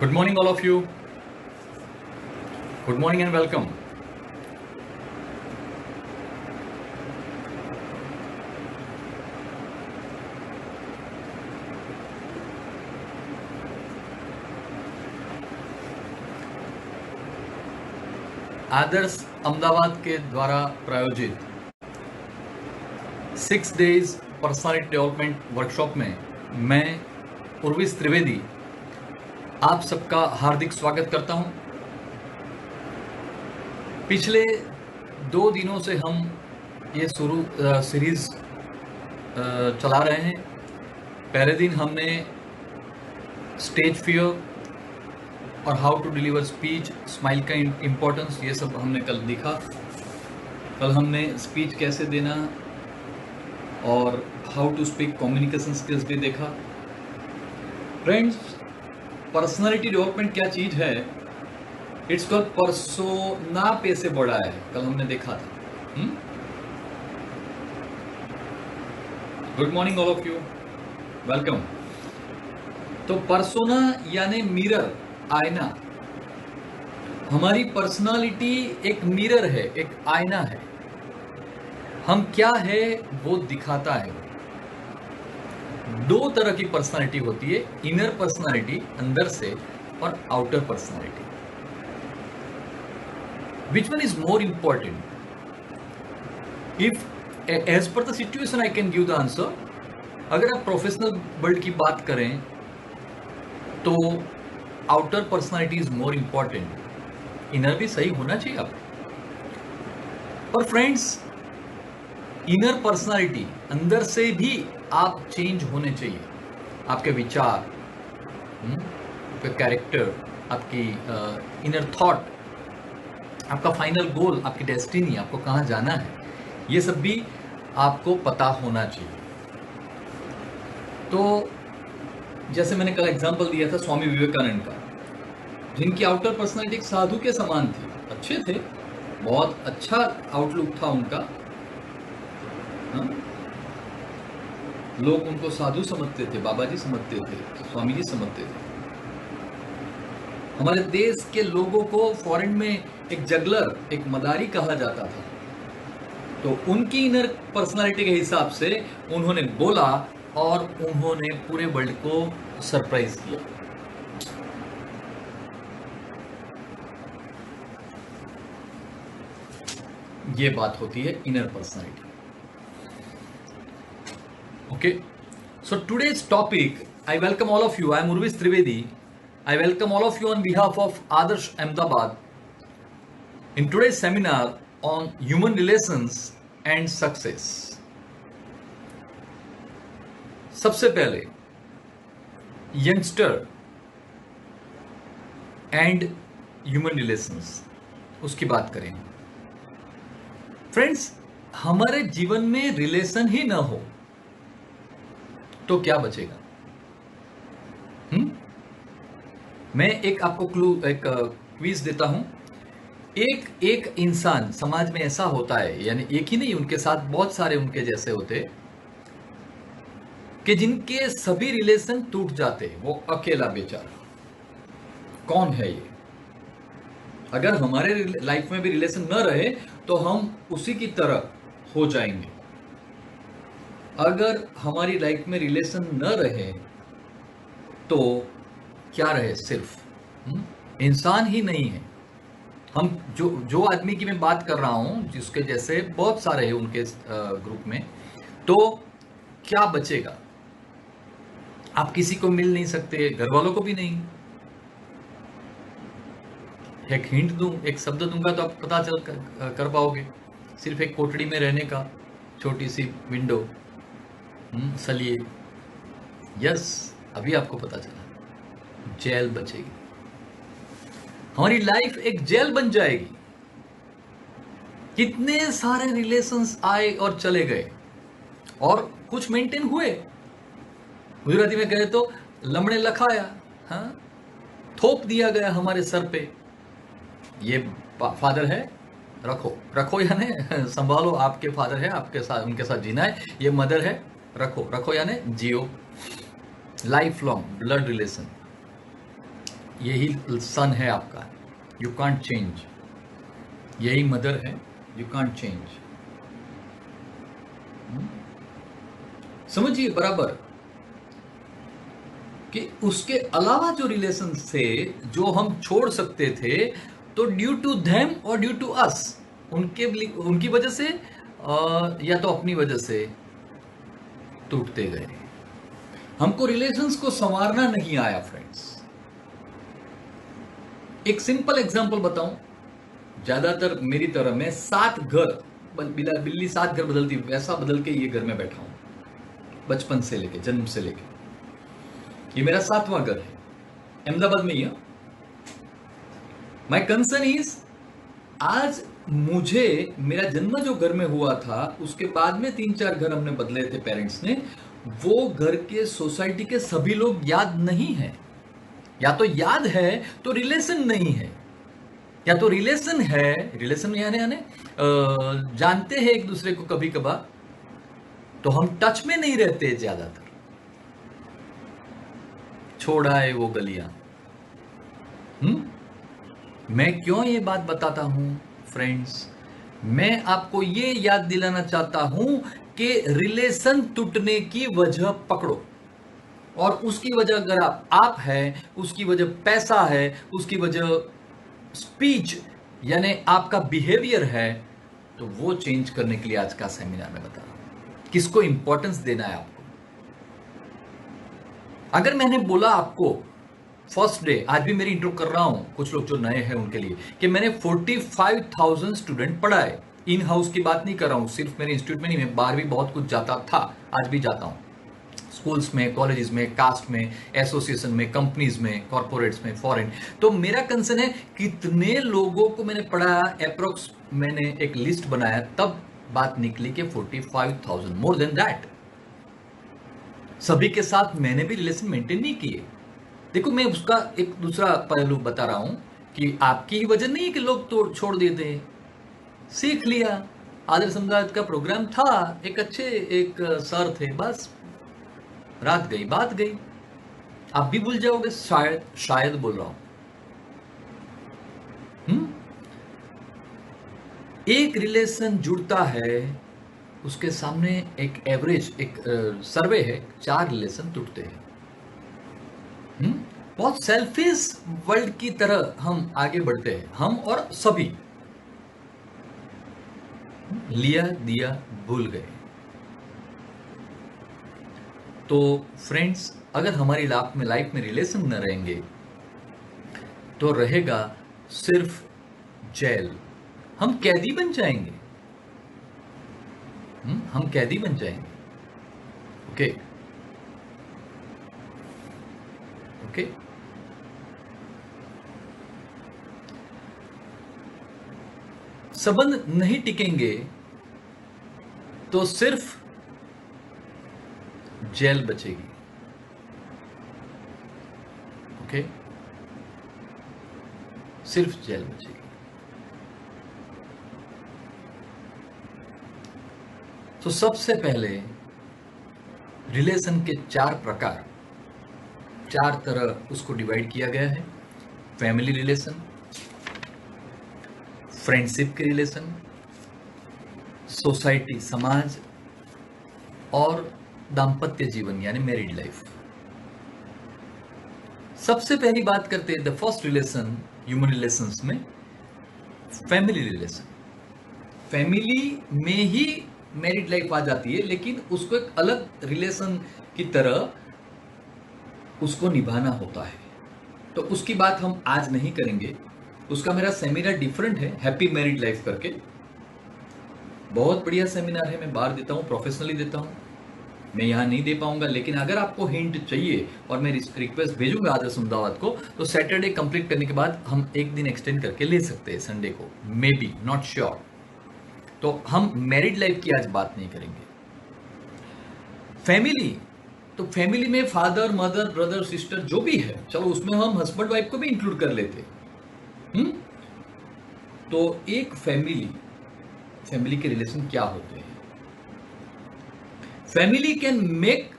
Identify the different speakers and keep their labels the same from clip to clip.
Speaker 1: Good morning, all of you. Good morning and welcome. आदर्श अहमदाबाद के द्वारा प्रायोजित 6 डेज पर्सनालिटी डेवलपमेंट वर्कशॉप में मैं उर्विश त्रिवेदी आप सबका हार्दिक स्वागत करता हूं। पिछले 2 दिनों से हम ये सीरीज चला रहे हैं। पहले दिन हमने स्टेज फियर और how to deliver speech, smile का इम्पोर्टेंस, ये सब हमने कल देखा। कल हमने स्पीच कैसे देना और how to speak communication skills भी देखा। फ्रेंड्स, पर्सनालिटी डेवलपमेंट क्या चीज है? इट्स कॉल्ड पर्सोना पे से बड़ा है, कल हमने देखा था। Good morning all of you, welcome. तो पर्सोना यानी मिरर, आईना। हमारी पर्सनालिटी एक मिरर है, एक आईना है। हम क्या है वो दिखाता है। 2 तरह की पर्सनालिटी होती है, इनर पर्सनालिटी अंदर से और outer personality. Which one is more important? If as per the situation I can give the answer. अगर आप प्रोफेशनल वर्ल्ड की बात करें तो outer personality is more important. Inner भी सही होना चाहिए आपको। और फ्रेंड्स, इनर पर्सनालिटी अंदर से भी आप चेंज होने चाहिए। आपके विचार, आपका कैरेक्टर, आपकी इनर थॉट, आपका फाइनल गोल, आपकी डेस्टिनी, आपको कहाँ जाना है, ये सब भी आपको पता होना चाहिए। तो जैसे मैंने कल एग्जांपल दिया था स्वामी विवेकानंद का, जिनकी आउटर पर्सनालिटी एक साधु के समान थी। अच्छे थे, बहुत अच्छा आउटलुक था उनका। लोग उनको साधु समझते थे, बाबा जी समझते थे, स्वामी जी समझते थे। हमारे देश के लोगों को फॉरेन में एक जगलर, एक मदारी कहा जाता था। तो उनकी इनर पर्सनालिटी के हिसाब से उन्होंने बोला और उन्होंने पूरे वर्ल्ड को सरप्राइज किया। ये बात होती है inner personality. Okay, so today's topic, I welcome all of you. I am Urvish Trivedi. I welcome all of you on behalf of Adarsh Ahmedabad in today's seminar on human relations and success. सबसे पहले youngster and human relations, उसकी बात करें। Friends, हमारे जीवन में relation ही ना हो तो क्या बचेगा? मैं एक आपको एक क्विज देता हूं। एक इंसान समाज में ऐसा होता है, यानी एक ही नहीं, उनके साथ बहुत सारे उनके जैसे होते कि जिनके सभी रिलेशन टूट जाते, वो अकेला बेचारा। कौन है ये? अगर हमारे लाइफ में भी रिलेशन न रहे तो हम उसी की तरह हो जाएंगे। अगर हमारी लाइफ में रिलेशन न रहे तो क्या रहे? सिर्फ इंसान ही नहीं है हम। जो आदमी की मैं बात कर रहा हूं, जिसके जैसे बहुत सारे हैं उनके ग्रुप में, तो क्या बचेगा? आप किसी को मिल नहीं सकते, घर वालों को भी नहीं। एक हिंट दूं, एक शब्द दूंगा तो आप पता चल कर पाओगे। सिर्फ एक कोठड़ी में रहने का, छोटी सी विंडो, सलिए। यस, अभी आपको पता चला, जेल बचेगी। हमारी लाइफ एक जेल बन जाएगी। कितने सारे रिलेशंस आए और चले गए, और कुछ मेंटेन हुए। गुजराती में कहे तो लमड़े लखाया, थोप दिया गया हमारे सर पे। ये फादर है, रखो यानी संभालो, आपके फादर है, आपके साथ उनके साथ जीना है। ये मदर है, रखो यानी जियो। Life long blood relation. यही सन है आपका, यू कांट चेंज। यही मदर है, यू कांट चेंज। समझिए बराबर कि उसके अलावा जो रिलेशन थे जो हम छोड़ सकते थे, तो ड्यू टू देम और ड्यू टू अस, उनकी वजह से या तो अपनी वजह से टूटते गए। हमको रिलेशंस को संवारना नहीं आया फ्रेंड्स। एक सिंपल एग्जांपल बताऊं, ज्यादातर मेरी तरह मैं 7 घर, बिल्ली 7 घर बदलती वैसा बदल के ये घर में बैठा हूं, बचपन से लेके, जन्म से लेके। ये मेरा 7वां घर है, अहमदाबाद में ही है। माई कंसर्न इज, आज मुझे मेरा जन्म जो घर में हुआ था उसके बाद में 3-4 घर हमने बदले थे पेरेंट्स ने, वो घर के सोसाइटी के सभी लोग याद नहीं है, या तो याद है तो रिलेशन नहीं है, या तो रिलेशन है, रिलेशन यानी जानते हैं एक दूसरे को कभी कभार, तो हम टच में नहीं रहते ज्यादातर। छोड़ा है वो गलियां। मैं क्यों ये बात बताता हूं फ्रेंड्स? मैं आपको ये याद दिलाना चाहता हूं कि रिलेशन टूटने की वजह पकड़ो, और उसकी वजह अगर आप है, उसकी वजह पैसा है, उसकी वजह स्पीच यानी आपका बिहेवियर है, तो वो चेंज करने के लिए आज का सेमिनार में बता रहा हूं। किसको इंपॉर्टेंस देना है आपको? अगर मैंने बोला आपको फर्स्ट डे, आज भी मेरी इंट्रो कर रहा हूं कुछ लोग जो नए हैं उनके लिए, कि मैंने 45,000 स्टूडेंट पढ़ाए, इन हाउस की बात नहीं कर रहा हूं, सिर्फ मेरे इंस्टीट्यूट में नहीं, मैं बाहर भी बहुत कुछ जाता था, आज भी जाता हूं, स्कूल्स में, कॉलेजेस में, कास्ट में, एसोसिएशन में, कंपनीज में, कॉर्पोरेट्स में, फॉरेन। तो मेरा कंसर्न है कितने लोगों को मैंने पढ़ाया, अप्रोक्स मैंने एक लिस्ट बनाया, तब बात निकली कि 45,000, मोर देन दैट। सभी के साथ मैंने भी रिलेशन मेंटेन नहीं किए। देखो, मैं उसका एक दूसरा पहलू बता रहा हूं कि आपकी ही वजह नहीं है कि लोग तो छोड़ देते हैं, सीख लिया, आदर सम्राट का प्रोग्राम था, एक अच्छे एक सर थे, बस रात गई बात गई, आप भी भूल जाओगे, शायद बोल रहा हूं। एक रिलेशन जुड़ता है, उसके सामने एक एवरेज, एक सर्वे है, 4 रिलेशन टूटते हैं। बहुत सेल्फिश वर्ल्ड की तरह हम आगे बढ़ते हैं, हम और सभी, लिया दिया भूल गए। तो फ्रेंड्स, अगर हमारी लाइफ में रिलेशन न रहेंगे तो रहेगा सिर्फ जेल, हम कैदी बन जाएंगे, हम कैदी बन जाएंगे। ओके ओके संबंध नहीं टिकेंगे तो सिर्फ जेल बचेगी। ओके, सिर्फ जेल बचेगी। तो सबसे पहले रिलेशन के 4 प्रकार, 4 तरह उसको डिवाइड किया गया है। फैमिली रिलेशन, फ्रेंडशिप के रिलेशन, सोसाइटी समाज, और दाम्पत्य जीवन यानी मैरिड लाइफ। सबसे पहली बात करते हैं the first relation human relations में, फैमिली रिलेशन। फैमिली में ही मैरिड लाइफ आ जाती है, लेकिन उसको एक अलग रिलेशन की तरह उसको निभाना होता है, तो उसकी बात हम आज नहीं करेंगे। उसका मेरा सेमिनार डिफरेंट है, हैप्पी मैरिड लाइफ करके, बहुत बढ़िया सेमिनार है, मैं बाहर देता हूँ, प्रोफेशनली देता हूँ, मैं यहाँ नहीं दे पाऊंगा। लेकिन अगर आपको हिंट चाहिए और मैं रिक्वेस्ट भेजूंगा आदर्श अहमदाबाद को, तो सैटरडे कंप्लीट करने के बाद हम एक दिन एक्सटेंड करके ले सकते हैं, संडे को, मे बी, नॉट श्योर। तो हम मैरिड लाइफ की आज बात नहीं करेंगे। फैमिली, तो फैमिली में फादर मदर ब्रदर सिस्टर जो भी है, चलो उसमें हम हस्बैंड वाइफ को भी इंक्लूड कर लेते। तो एक फैमिली के रिलेशन क्या होते हैं? Family can make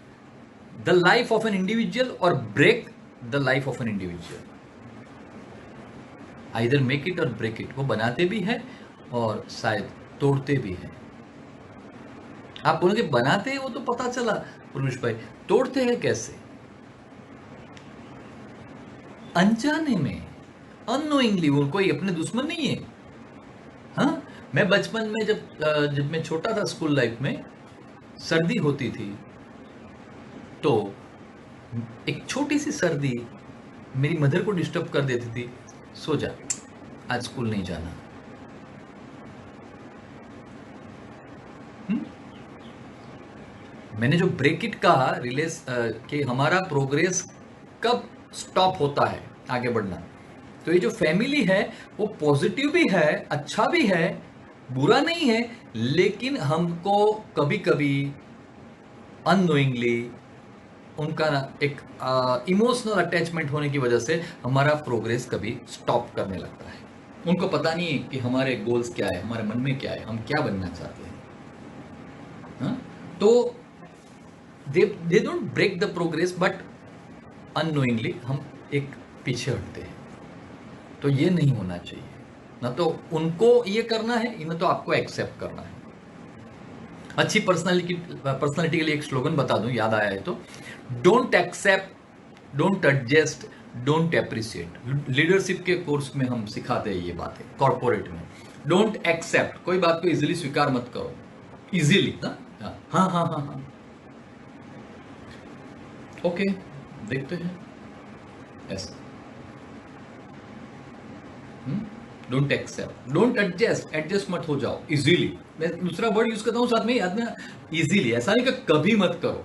Speaker 1: the life of an individual और break the life of an individual. Either make it और ब्रेक इट, वो बनाते भी हैं और शायद तोड़ते भी हैं। आप बोलोगे बनाते हैं वो तो पता चला पुरुष भाई, तोड़ते हैं कैसे? अनजाने में, अननोइंगली। वो कोई अपने दुश्मन नहीं है। हाँ, मैं बचपन में जब मैं छोटा था, स्कूल लाइफ में सर्दी होती थी, तो एक छोटी सी सर्दी मेरी मदर को डिस्टर्ब कर देती थी, सो जा, आज स्कूल नहीं जाना। मैंने जो ब्रेक इट कहा, रिलेस कि हमारा प्रोग्रेस कब स्टॉप होता है आगे बढ़ना, तो ये जो फैमिली है वो पॉजिटिव भी है, अच्छा भी है, बुरा नहीं है, लेकिन हमको कभी कभी अननोइंगली उनका एक इमोशनल अटैचमेंट होने की वजह से हमारा प्रोग्रेस कभी स्टॉप करने लगता है। उनको पता नहीं है कि हमारे गोल्स क्या है, हमारे मन में क्या है, हम क्या बनना चाहते हैं। हाँ? तो they don't break the progress, but unknowingly हम एक पीछे हटते हैं। तो ये नहीं होना चाहिए, ना तो उनको ये करना है, ना तो आपको एक्सेप्ट करना है। अच्छी पर्सनालिटी के लिए एक स्लोगन बता दूं, याद आया है तो, don't accept, don't adjust, don't appreciate. Leadership के कोर्स में हम सिखाते हैं ये बातें, कॉर्पोरेट में। डोंट एक्सेप्ट, कोई बात को इजीली स्वीकार मत करो, इजीली ना, हाँ हाँ हाँ हाँ हाँ, ओके, देखते हैं ऐसा। Don't accept, don't adjust, adjust मत हो जाओ इजीली। मैं दूसरा वर्ड यूज करता हूं साथ में, याद में, इजीली। ऐसा नहीं कि कभी मत करो।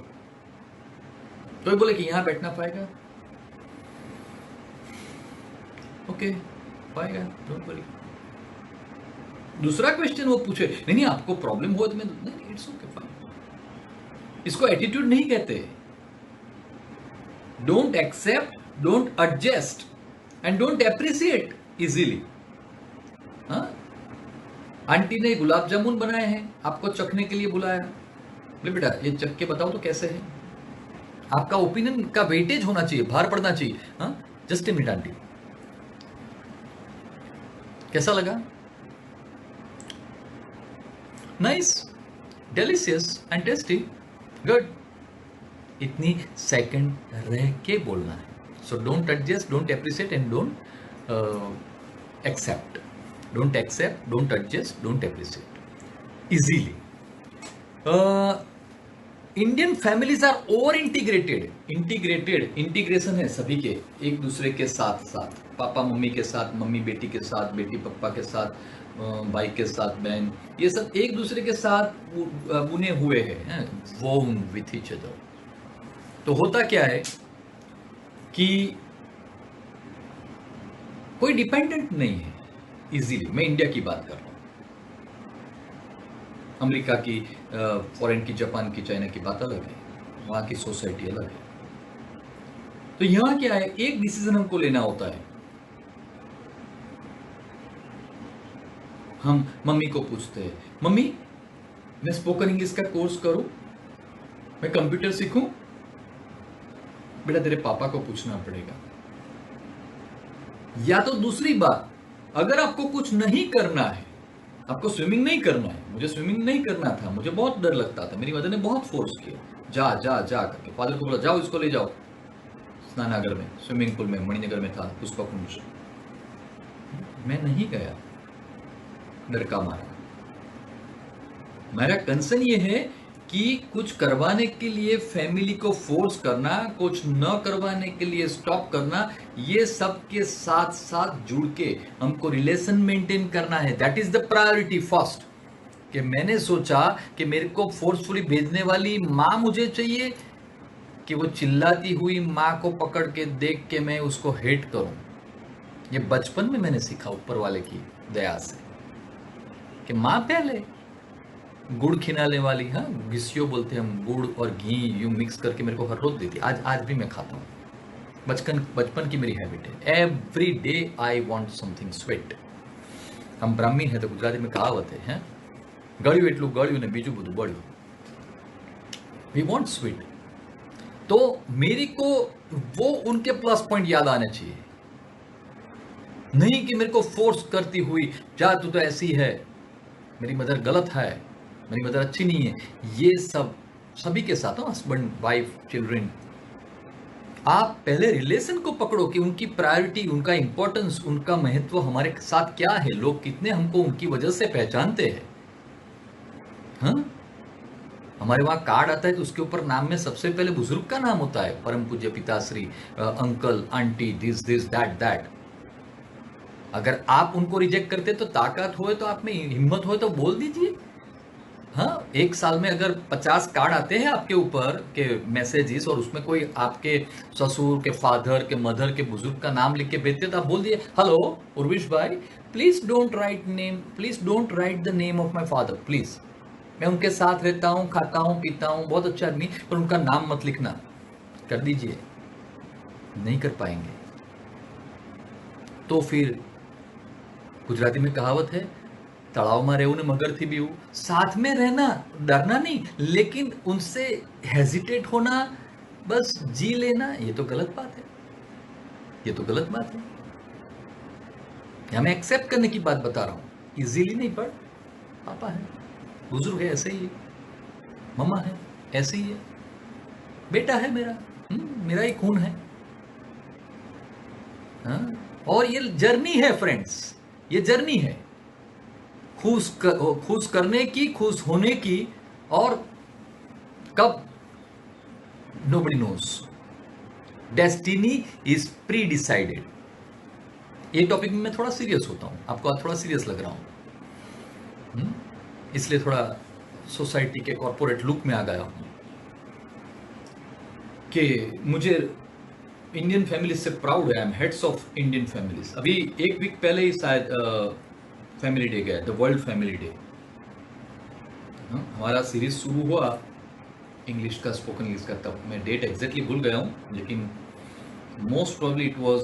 Speaker 1: तो बोले कि यहां बैठना पाएगा, ओके पाएगा, डोंट वरी। दूसरा क्वेश्चन वो पूछे, नहीं नहीं आपको प्रॉब्लम हो तो मैं, नहीं इट्स ओके फाइन। इसको एटीट्यूड नहीं कहते। Don't accept, don't adjust and don't appreciate easily. हाँ, आंटी ने गुलाब जामुन बनाए हैं, आपको चखने के लिए बुलाया, बोले बेटा ये चख के बताओ तो कैसे है। आपका ओपिनियन का वेटेज होना चाहिए, भार पड़ना चाहिए। हाँ, जस्ट ए मिनट आंटी, कैसा लगा? Nice, delicious and tasty, good. इतनी सेकंड रह के बोलना है। So don't adjust, don't appreciate and don't accept. Don't accept, don't adjust, don't appreciate easily. Indian families are over integrated. Integration है सभी के, एक दूसरे के साथ साथ, पापा मम्मी के साथ, मम्मी बेटी के साथ, बेटी पापा के साथ, भाई के साथ बहन, ये सब एक दूसरे के साथ बुने हुए हैं, वोन विथ ईच अदर। तो होता क्या है कि कोई डिपेंडेंट नहीं है इजीली। मैं इंडिया की बात कर रहा हूं, अमेरिका की, फॉरेन की, जापान की, चाइना की बात अलग है, वहां की सोसाइटी अलग है। तो यहां क्या है, एक डिसीजन हमको लेना होता है। हम मम्मी को पूछते हैं, मम्मी मैं स्पोकन इंग्लिश का कोर्स करूं, मैं कंप्यूटर सीखूं? बेटा तेरे पापा को पूछना पड़ेगा। या तो दूसरी बात, अगर आपको कुछ नहीं करना है, आपको स्विमिंग नहीं करना है, मुझे स्विमिंग नहीं करना था, मुझे बहुत डर लगता था, मेरी मदर ने बहुत फोर्स किया, जा जा जा करके, फादर को बोला जाओ इसको ले जाओ स्नानागार में, स्विमिंग पूल में, मणिनगर में था पुष्पा कुंज। मैं नहीं गया, डर का मारा। मेरा कंसर्न ये है कि कुछ करवाने के लिए फैमिली को फोर्स करना, कुछ न करवाने के लिए स्टॉप करना, ये सब के साथ साथ जुड़ के हमको रिलेशन मेंटेन करना है। That is the priority first. कि मैंने सोचा कि मेरे को फोर्सफुली भेजने वाली माँ मुझे चाहिए, कि वो चिल्लाती हुई माँ को पकड़ के देख के मैं उसको हेट करूं। ये बचपन में मैंने सीखा ऊपर वाले की दया से, कि माँ पहले गुड़ खिलाने वाली, हाँ घिसियो बोलते हैं हम, गुड़ और घी यूं मिक्स करके मेरे को हर रोज देती। आज भी मैं खाता हूँ, बचपन की मेरी हैबिट है। Every day I want something sweet. हम ब्राह्मी है तो गुजराती में कहावत है, गळ्યું એટલું ગળ્યું ને બીજું બધું બળ્યું। We want sweet. तो मेरे को वो उनके प्लस पॉइंट याद आने चाहिए। नहीं कि मेरे को फोर्स करती हुई, जा तू तो ऐसी है, मेरी मदर गलत है, मेरी मदर अच्छी नहीं है। ये सब सभी के साथ हो, हस्बैंड वाइफ चिल्ड्रन। आप पहले रिलेशन को पकड़ो कि उनकी प्रायोरिटी, उनका इंपॉर्टेंस, उनका महत्व हमारे साथ क्या है, लोग कितने हमको उनकी वजह से पहचानते हैं। हाँ, हमारे वहाँ कार्ड आता है तो उसके ऊपर नाम में सबसे पहले बुजुर्ग का नाम होता है, परम पूज्य पिताश्री, uncle, aunty, this this that that. अगर आप उनको रिजेक्ट करते तो ताकत होए तो आप में हिम्मत होए तो बोल दीजिए। हाँ, एक साल में अगर 50 कार्ड आते हैं आपके ऊपर के मैसेजेस, और उसमें कोई आपके ससुर के, फादर के, मदर के, बुजुर्ग का नाम लिख के भेजते तो आप बोल दिए, हेलो उर्विश भाई, please don't write name, please don't write the name of my father please. मैं उनके साथ रहता हूँ, खाता हूँ, पीता हूँ, बहुत अच्छा आदमी, पर उनका नाम मत लिखना। कर दीजिए। नहीं कर पाएंगे तो फिर गुजराती में कहावत है, तड़ाव में रेऊ ने मगर थी बीऊ। साथ में रहना, डरना नहीं, लेकिन उनसे हेजिटेट होना, बस जी लेना, ये तो गलत बात है। ये तो गलत बात है। या मैं एक्सेप्ट करने की बात बता रहा हूँ, इजीली नहीं, पर पापा है, बुजुर्ग है, ऐसे ही है, मम्मा है, ऐसे ही है, बेटा है मेरा, मेरा ही खून है। हाँ? और ये जर्नी है फ्रेंड्स, ये जर्नी है खुश करने की, खुश होने की, और कब, nobody nose. Destiny is pre decided. ये टॉपिक में मैं थोड़ा सीरियस होता हूं, आपको आज थोड़ा सीरियस लग रहा हूं, इसलिए थोड़ा सोसाइटी के कॉर्पोरेट लुक में आ गया हूं कि मुझे इंडियन फैमिलीज से प्राउड है। I am heads of Indian families. अभी एक वीक पहले ही शायद फैमिली डे गया, द वर्ल्ड फैमिली डे। हमारा सीरीज शुरू हुआ इंग्लिश का, स्पोकन इंग्लिश का, तब मैं डेट एग्जैक्टली भूल गया हूँ, लेकिन most probably it was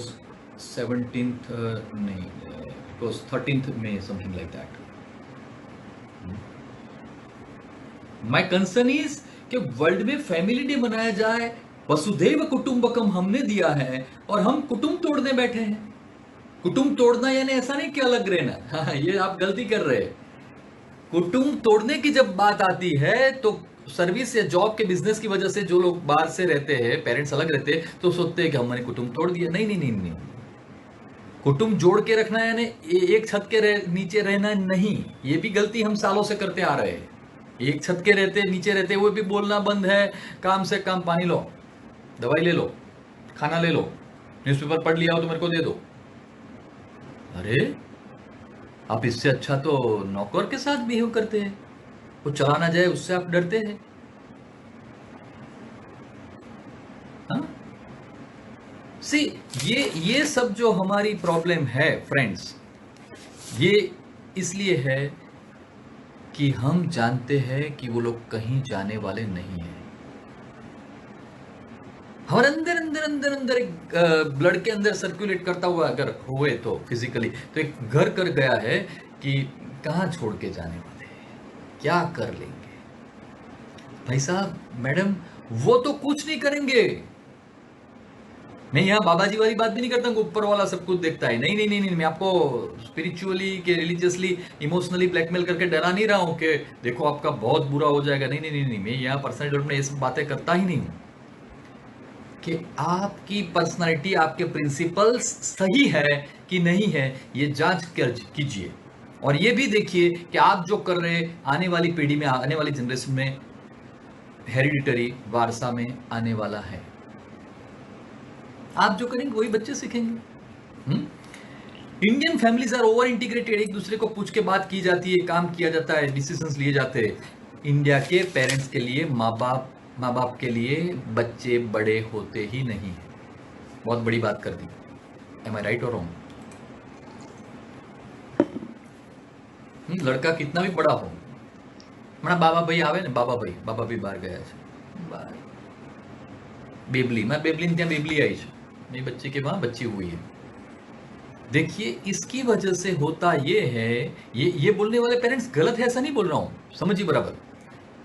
Speaker 1: 17th, नहीं, it was 13th May, something like that. My concern is कि वर्ल्ड में फैमिली डे मनाया जाए, वसुधैव कुटुंबकम हमने दिया है, और हम कुटुंब तोड़ने बैठे हैं। कुटुंब तोड़ना यानी ऐसा नहीं कि अलग रहना, हाँ, ये आप गलती कर रहे हैं। कुटुंब तोड़ने की जब बात आती है तो सर्विस या जॉब के बिजनेस की वजह से जो लोग बाहर से रहते हैं, पेरेंट्स अलग रहते हैं, तो सोचते हैं कि हमने कुटुंब तोड़ दिया। नहीं नहीं नहीं नहीं, कुटुंब जोड़ के रखना है, यानी एक छत के नीचे रहना नहीं। ये भी गलती हम सालों से करते आ रहे हैं। एक छत के रहते नीचे रहते हुए भी बोलना बंद है, काम से काम, पानी लो, दवाई ले लो, खाना ले लो, न्यूज़पेपर पढ़ लिया हो तो मेरे को दे दो। अरे आप इससे अच्छा तो नौकर के साथ बिहेव करते हैं, वो चला ना जाए उससे आप डरते हैं। हाँ, सी, ये सब जो हमारी प्रॉब्लम है फ्रेंड्स, ये इसलिए है कि हम जानते हैं कि वो लोग कहीं जाने वाले नहीं हैं। हमारे अंदर अंदर अंदर अंदर एक ब्लड के अंदर सर्कुलेट करता हुआ अगर हुए तो फिजिकली, तो एक घर कर गया है कि कहाँ छोड़ के जाने वाले हैं, क्या कर लेंगे। भाई साहब, मैडम, वो तो कुछ नहीं करेंगे। मैं यहाँ बाबा जी वाली बात भी नहीं करता हूँ, ऊपर वाला सब कुछ देखता है। नहीं नहीं नहीं नहीं, मैं आपको स्पिरिचुअली के रिलीजियसली इमोशनली ब्लैकमेल करके डरा नहीं रहा हूँ कि देखो आपका बहुत बुरा हो जाएगा। नहीं नहीं नहीं नहीं, मैं यहाँ पर्सनल डेवलपमेंट में ये सब बातें करता ही नहीं हूँ। कि आपकी पर्सनालिटी, आपके प्रिंसिपल्स सही है कि नहीं है, ये जांच कीजिए। और ये भी देखिए कि आप जो कर रहे आने वाली पीढ़ी में, आने वाली जनरेशन में हेरिडिटरी वारसा में आने वाला है। आप जो करेंगे वही बच्चे सीखेंगे। Indian families are over integrated, एक दूसरे को पूछ के बात की जाती है, काम किया जाता है, डिसीजंस लिए जाते हैं। इंडिया के पेरेंट्स के लिए, माँ बाप के लिए बच्चे बड़े होते ही नहीं है। बहुत बड़ी बात कर दी। एम आई राइट और रॉन्ग? लड़का कितना भी बड़ा हो, मैं बाबा भाई आवे ने, बाबा भाई બહાર ગયા છે, बेबली, मैं बेबली ત્યાં बेबली आई છે, मेरी बच्चे के वहां बच्ची हुई है। देखिए, इसकी वजह से होता ये है, ये बोलने वाले पेरेंट्स गलत है, ऐसा नहीं बोल रहा हूं, समझिए बराबर,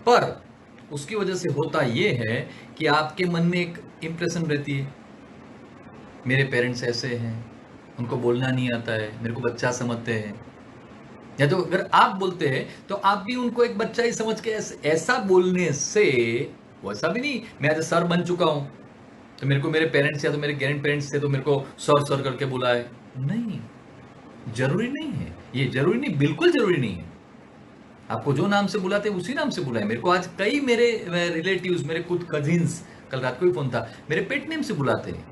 Speaker 1: पर उसकी वजह से होता ये है कि आपके मन में एक इंप्रेशन रहती है, मेरे पेरेंट्स ऐसे हैं, उनको बोलना नहीं आता है, मेरे को बच्चा समझते हैं। या तो अगर आप बोलते हैं तो आप भी उनको एक बच्चा ही समझ के ऐसा बोलने से, वैसा भी नहीं मैं आज सर बन चुका हूं तो मेरे को मेरे पेरेंट्स या तो मेरे ग्रैंड पेरेंट्स से तो मेरे को सर सर करके बुलाए, नहीं, जरूरी नहीं है ये, जरूरी नहीं, बिल्कुल जरूरी नहीं है। आपको जो नाम से बुलाते हैं उसी नाम से बुलाए। मेरे को आज कई मेरे रिलेटिव्स, मेरे खुद कजिन्स, कल रात को ही फोन था, मेरे पेट नेम से बुलाते हैं।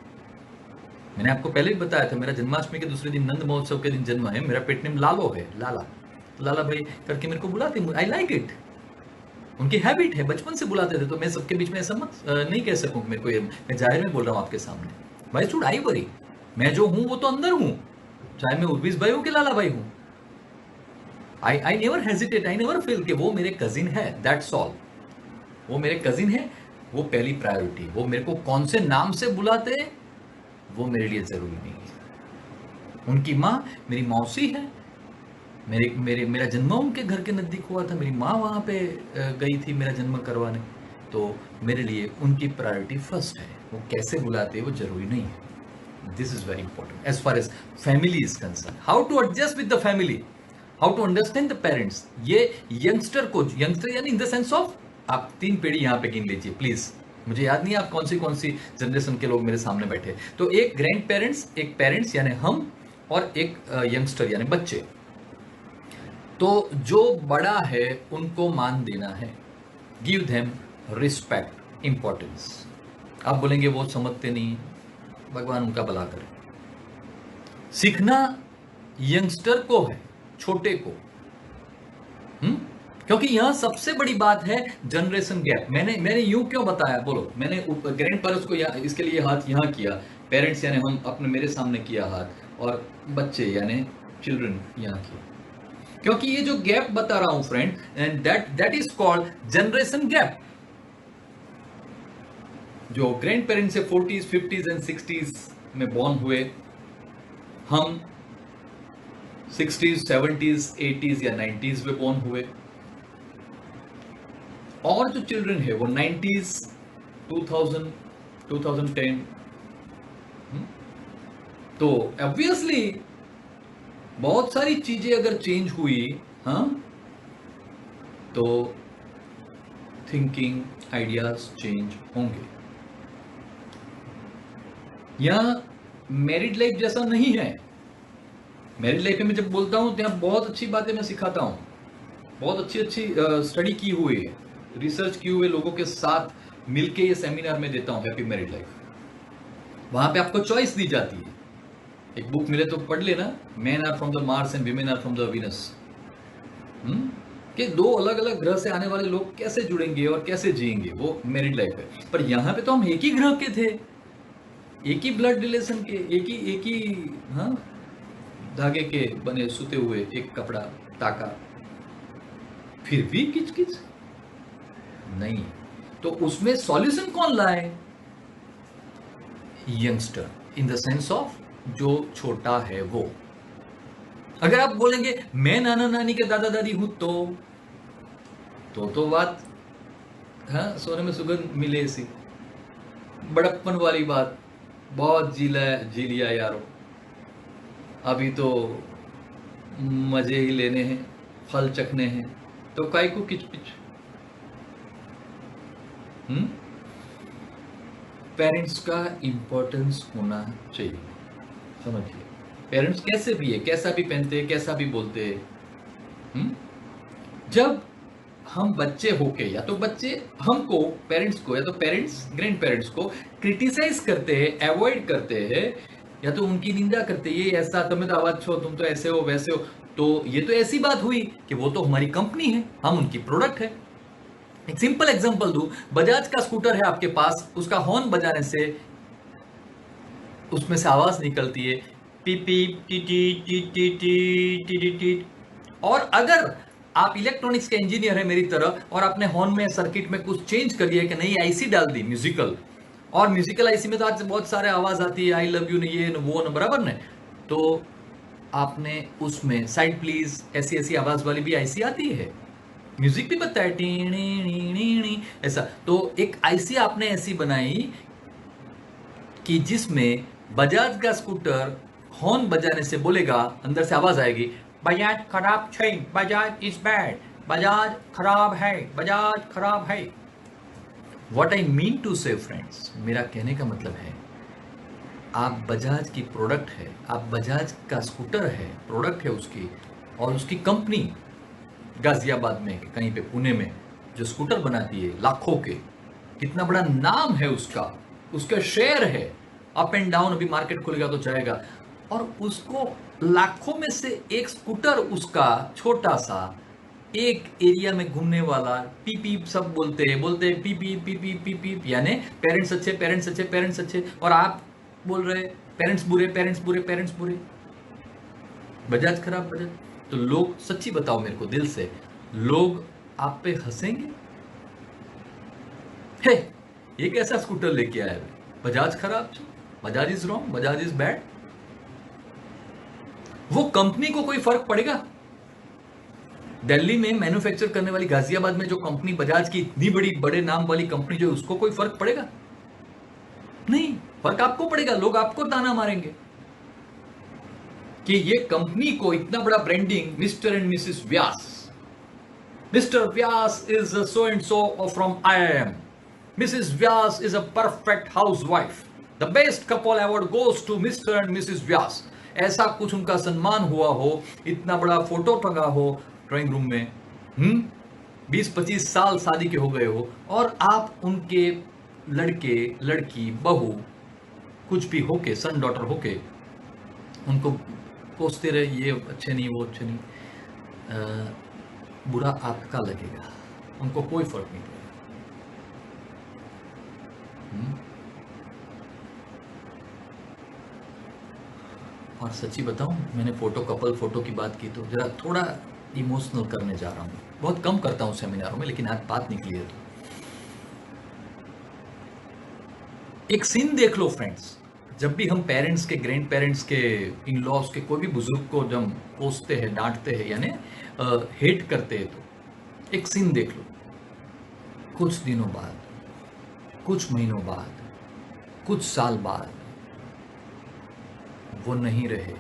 Speaker 1: मैंने आपको पहले भी बताया था, मेरा जन्माष्टमी के दूसरे दिन नंद महोत्सव के दिन जन्म है, मेरा पेट नेम लालो है, लाला, लाला भाई करके मेरे को बुलाते हैं। आई लाइक इट, उनकी हैबिट है, बचपन से बुलाते थे। तो मैं सबके बीच में ऐसा मत नहीं कह सकूं, मेरे को ये, मैं जाहिर में बोल रहा हूं आपके सामने, भाई शुड आई वरी, मैं जो हूं वो तो अंदर हूं, चाहे मैं उर्विस भाई हूं कि लाला भाई हूं। I never hesitate, I never feel कि वो मेरे कजिन है, दैट्स ऑल, वो मेरे कजिन है, वो पहली प्रायोरिटी। वो मेरे को कौन से नाम से बुलाते वो मेरे लिए जरूरी नहीं है। उनकी माँ मेरी मौसी है, मेरा जन्म उनके घर के नज़दीक हुआ था, मेरी माँ वहाँ पे गई थी मेरा जन्म करवाने, तो मेरे लिए उनकी प्रायोरिटी फर्स्ट है। वो कैसे बुलाते वो जरूरी नहीं है। This is very important as far as family is concern. How to adjust with the family, how to understand the parents. ये यंगस्टर को, यंगस्टर यानी इन द सेंस ऑफ, आप 3 पीढ़ी यहाँ पे गिन लीजिए प्लीज, मुझे याद नहीं आप कौन सी जनरेशन के लोग मेरे सामने बैठे। तो एक ग्रैंड पेरेंट्स, एक पेरेंट्स यानी हम, और एक यंगस्टर यानी बच्चे। तो जो बड़ा है उनको मान देना है, गिव देम रिस्पेक्ट, इंपॉर्टेंस। आप बोलेंगे वो समझते नहीं, भगवान उनका भला करे। सीखना यंगस्टर को है, छोटे को। क्योंकि यहां सबसे बड़ी बात है जनरेशन गैप। मैंने यूं क्यों बताया, बोलो, मैंने ग्रैंड पेरेंट्स को इसके लिए हाथ यहां किया, पेरेंट्स यानी हम अपने मेरे सामने किया हाथ, और बच्चे यानी चिल्ड्रन यहां किया, क्योंकि ये जो गैप बता रहा हूं friend, and that is called generation gap. जो ग्रैंड पेरेंट्स से 40s 50s एंड 60s में बॉर्न हुए, हम 60s 70s 80s या 90s में बॉर्न हुए, और जो चिल्ड्रन है वो 90s 2000 2010। तो ऑब्वियसली बहुत सारी चीजें अगर चेंज हुई, हाँ, तो थिंकिंग आइडियाज चेंज होंगे। यहां मैरिड लाइफ जैसा नहीं है। मैरिड लाइफ में जब बोलता हूं तो यहां बहुत अच्छी बातें मैं सिखाता हूं, बहुत अच्छी स्टडी की हुई है, रिसर्च किए हुए लोगों के साथ मिलके ये सेमिनार में देता हूं, हैप्पी मैरिड लाइफ। वहां पे आपको चॉइस दी जाती है, एक बुक मिले तो पढ़ लेना, men are from the Mars and women are from the Venus, कि 2 अलग अलग ग्रह से आने वाले लोग कैसे जुड़ेंगे और कैसे जिएंगे, वो मैरिड लाइफ है। पर यहां पे तो हम एक ही ग्रह के थे, एक ही ब्लड रिलेशन के, एक ही हाँ धागे के बने सुते हुए, एक कपड़ा टाका, फिर भी किचकिच नहीं। तो उसमें सॉल्यूशन कौन लाए? Youngster, in the sense of जो छोटा है वो। अगर आप बोलेंगे मैं नाना नानी के दादा दादी हूं, तो बात, हाँ, सोने में सुगंध मिले सी, बड़प्पन वाली बात, बहुत जी लिया यारो, अभी तो मजे ही लेने हैं, फल चखने हैं, तो काय को किचपिच। पेरेंट्स का इंपॉर्टेंस होना चाहिए, समझिए। पेरेंट्स कैसे भी है, कैसा भी पहनते हैं, कैसा भी बोलते हैं, जब हम बच्चे होके, या तो बच्चे हमको, पेरेंट्स को, या तो पेरेंट्स ग्रैंड पेरेंट्स को क्रिटिसाइज करते हैं, अवॉइड करते हैं, या तो उनकी निंदा करते हैं, ये ऐसा, तुम्हें तो आवाज छो, तुम तो ऐसे हो वैसे हो, तो ये तो ऐसी बात हुई कि वो तो हमारी कंपनी है, हम उनकी प्रोडक्ट है। एक सिंपल एग्जांपल दूं, बजाज का स्कूटर है आपके पास, उसका हॉर्न बजाने से उसमें से आवाज निकलती है, P P T T T T T T T. और अगर आप इलेक्ट्रॉनिक्स के इंजीनियर है मेरी तरह, और आपने हॉर्न में सर्किट में कुछ चेंज कर दिया, कि नई आईसी डाल दी म्यूजिकल, और म्यूजिकल आईसी में तो आज बहुत सारे आवाज आती है, आई लव यू, ये वो न, बराबर ने, तो आपने उसमें साइड प्लीज ऐसी आवाज वाली भी आईसी आती है, म्यूजिक भी पता है, टी ऐसा। तो एक आईसी आपने ऐसी बनाई कि जिसमें बजाज का स्कूटर हॉर्न बजाने से बोलेगा, अंदर से आवाज आएगी, बजाज खराब है, बजाज इज बैड, बजाज खराब है, बजाज खराब है। व्हाट आई मीन टू से फ्रेंड्स, मेरा कहने का मतलब है, आप बजाज की प्रोडक्ट है, आप बजाज का स्कूटर है, प्रोडक्ट है उसकी, और उसकी कंपनी गाजियाबाद में कहीं पे पुणे में जो स्कूटर बनाती है लाखों के, कितना बड़ा नाम है उसका, उसका शेयर है, अप एंड डाउन, अभी मार्केट खुलेगा तो जाएगा, और उसको लाखों में से एक स्कूटर उसका छोटा सा एक एरिया में घूमने वाला, पी पी सब बोलते हैं P P P P P P, यानी पेरेंट्स अच्छे, पेरेंट्स अच्छे, पेरेंट्स अच्छे, और आप बोल रहे पेरेंट्स बुरे, पेरेंट्स बुरे, पेरेंट्स बुरे, बजाज खराब, बजाज। तो लोग, सच्ची बताओ मेरे को दिल से, लोग आप पे हंसेंगे, हे ये कैसा स्कूटर लेके आया है, बजाज खराब, Bajaj is wrong, Bajaj is bad. वो कंपनी को कोई फर्क पड़ेगा? दिल्ली में मैन्युफैक्चर करने वाली, गाजियाबाद में जो कंपनी बजाज की इतनी बड़ी, बड़े नाम वाली कंपनी जो, उसको कोई फर्क पड़ेगा? नहीं, फर्क आपको पड़ेगा, लोग आपको ताना मारेंगे कि ये कंपनी को इतना बड़ा branding, Mr and Mrs Vyas, Mr Vyas is so and so from IIM, Mrs Vyas is a perfect housewife, the best couple award goes to Mr and Mrs Vyas, ऐसा कुछ उनका सम्मान हुआ हो, इतना बड़ा फोटो टंगा हो ड्राइंग रूम में, 20-25 साल शादी के हो गए हो, और आप उनके लड़के, लड़की, बहू, कुछ भी होके, सन डॉटर होके उनको कोसते रहे, ये अच्छे नहीं, वो अच्छे नहीं, बुरा आपका लगेगा, उनको कोई फर्क नहीं पड़ेगा। और सच्ची बताऊं, मैंने कपल फोटो की बात की तो जरा थोड़ा इमोशनल करने जा रहा हूं, बहुत कम करता हूं सेमिनारों में, लेकिन आज बात निकली है तो एक सीन देख लो फ्रेंड्स, जब भी हम पेरेंट्स के, ग्रैंड पेरेंट्स के, इन लॉज के कोई भी बुजुर्ग को जब कोसते हैं, डांटते हैं, यानी हेट करते हैं, तो एक सीन देख लो, कुछ दिनों बाद, कुछ महीनों बाद, कुछ साल बाद वो नहीं रहे,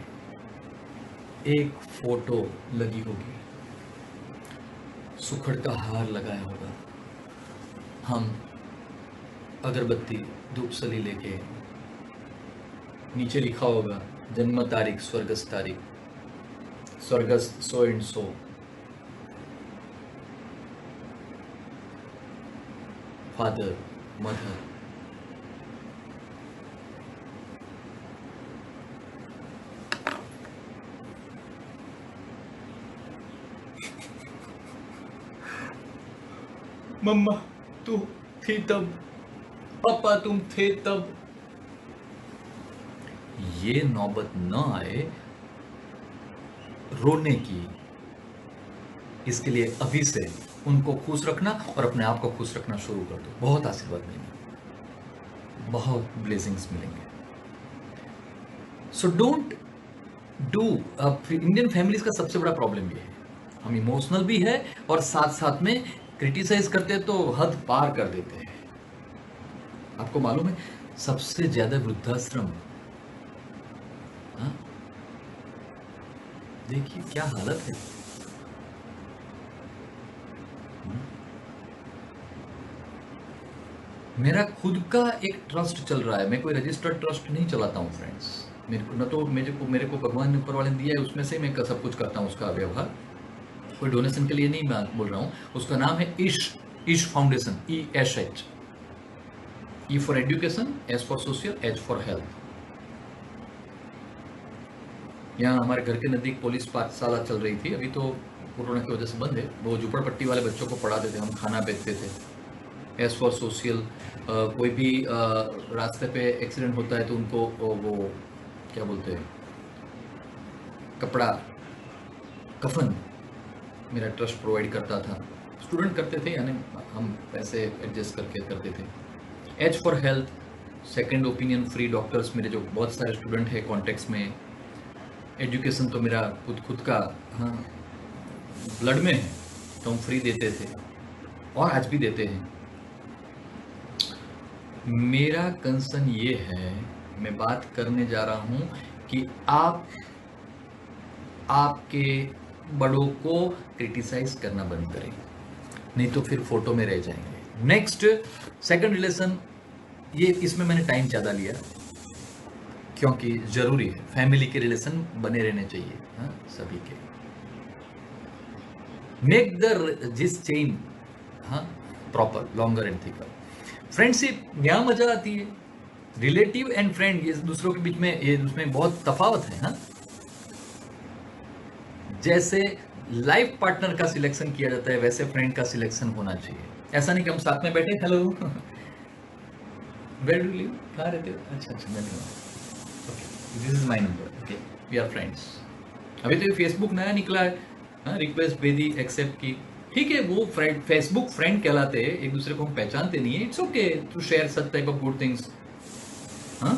Speaker 1: एक फोटो लगी होगी, सुखड़ का हार लगाया होगा, हम अगरबत्ती धूपसली लेके, नीचे लिखा होगा जन्म तारीख, स्वर्गस्थ तारीख, स्वर्गस्थ so and so, father, mother, मम्मा तू थी तब, पापा तुम थे तब। ये नौबत न आए रोने की, इसके लिए अभी से उनको खुश रखना और अपने आप को खुश रखना शुरू कर दो, बहुत आशीर्वाद मिलेंगे, बहुत ब्लेसिंग्स मिलेंगे। So don't do, Indian families का सबसे बड़ा प्रॉब्लम ये है, हम इमोशनल भी है और साथ साथ में क्रिटिसाइज करते हैं तो हद पार कर देते हैं। आपको मालूम है सबसे ज्यादा वृद्धाश्रम, देखिए क्या हालत है। मेरा खुद का एक ट्रस्ट चल रहा है, मैं कोई रजिस्टर्ड ट्रस्ट नहीं चलाता हूँ फ्रेंड्स, मेरे को न तो मेरे को भगवान ने ऊपर वाले ने दिया है, उसमें से मैं सब कुछ करता हूँ, उसका व्यवहार कोई डोनेशन के लिए नहीं मैं बोल रहा हूँ। उसका नाम है Esh foundation, ESH, E for education, S for social, H for health. यहाँ हमारे घर के नज़दीक पुलिस पाठशाला चल रही थी, अभी तो कोरोना की वजह से बंद है, वो झुपड़पट्टी वाले बच्चों को पढ़ाते थे, हम खाना बेचते थे। S फॉर सोशल, कोई भी रास्ते पे एक्सीडेंट होता है तो उनको वो क्या बोलते हैं, कपड़ा, कफन मेरा ट्रस्ट प्रोवाइड करता था, स्टूडेंट करते थे, यानी हम पैसे एडजस्ट करके करते थे। H for health, second opinion free doctors, मेरे जो बहुत सारे स्टूडेंट हैं कॉन्टेक्ट्स में। एजुकेशन तो मेरा खुद का, हाँ, ब्लड में है, तो हम फ्री देते थे और आज भी देते हैं। मेरा कंसर्न ये है, मैं बात करने जा रहा हूँ कि आप आपके बड़ों को क्रिटिसाइज करना बंद करें, नहीं तो फिर फोटो में रह जाएंगे। नेक्स्ट सेकंड रिलेशन, ये इसमें मैंने टाइम ज़्यादा लिया क्योंकि ज़रूरी है, फैमिली के रिलेशन बने रहने चाहिए, हाँ, सभी के। मेक द जिस चेन, हाँ, proper, longer and thicker. Friendship यहाँ मजा आती है। रिलेटिव एंड फ्रेंड, ये दूसरों के बीच में, ये उसमें बहुत तफावत है, हाँ। जैसे लाइफ पार्टनर का सिलेक्शन किया जाता है, वैसे फ्रेंड का सिलेक्शन होना चाहिए। ऐसा नहीं कि हम साथ में बैठे, हेलो वेयर डू लिव, कहाँ रहते हो, अच्छा अच्छा धन्यवाद, okay this is my number, okay we are friends. अभी तो ये फेसबुक नया निकला है, हाँ, रिक्वेस्ट भेज दी, एक्सेप्ट की, ठीक है, वो फ्रेंड, फेसबुक फ्रेंड कहलाते हैं, एक दूसरे को हम पहचानते नहीं है, it's okay to share such type of good things, हाँ।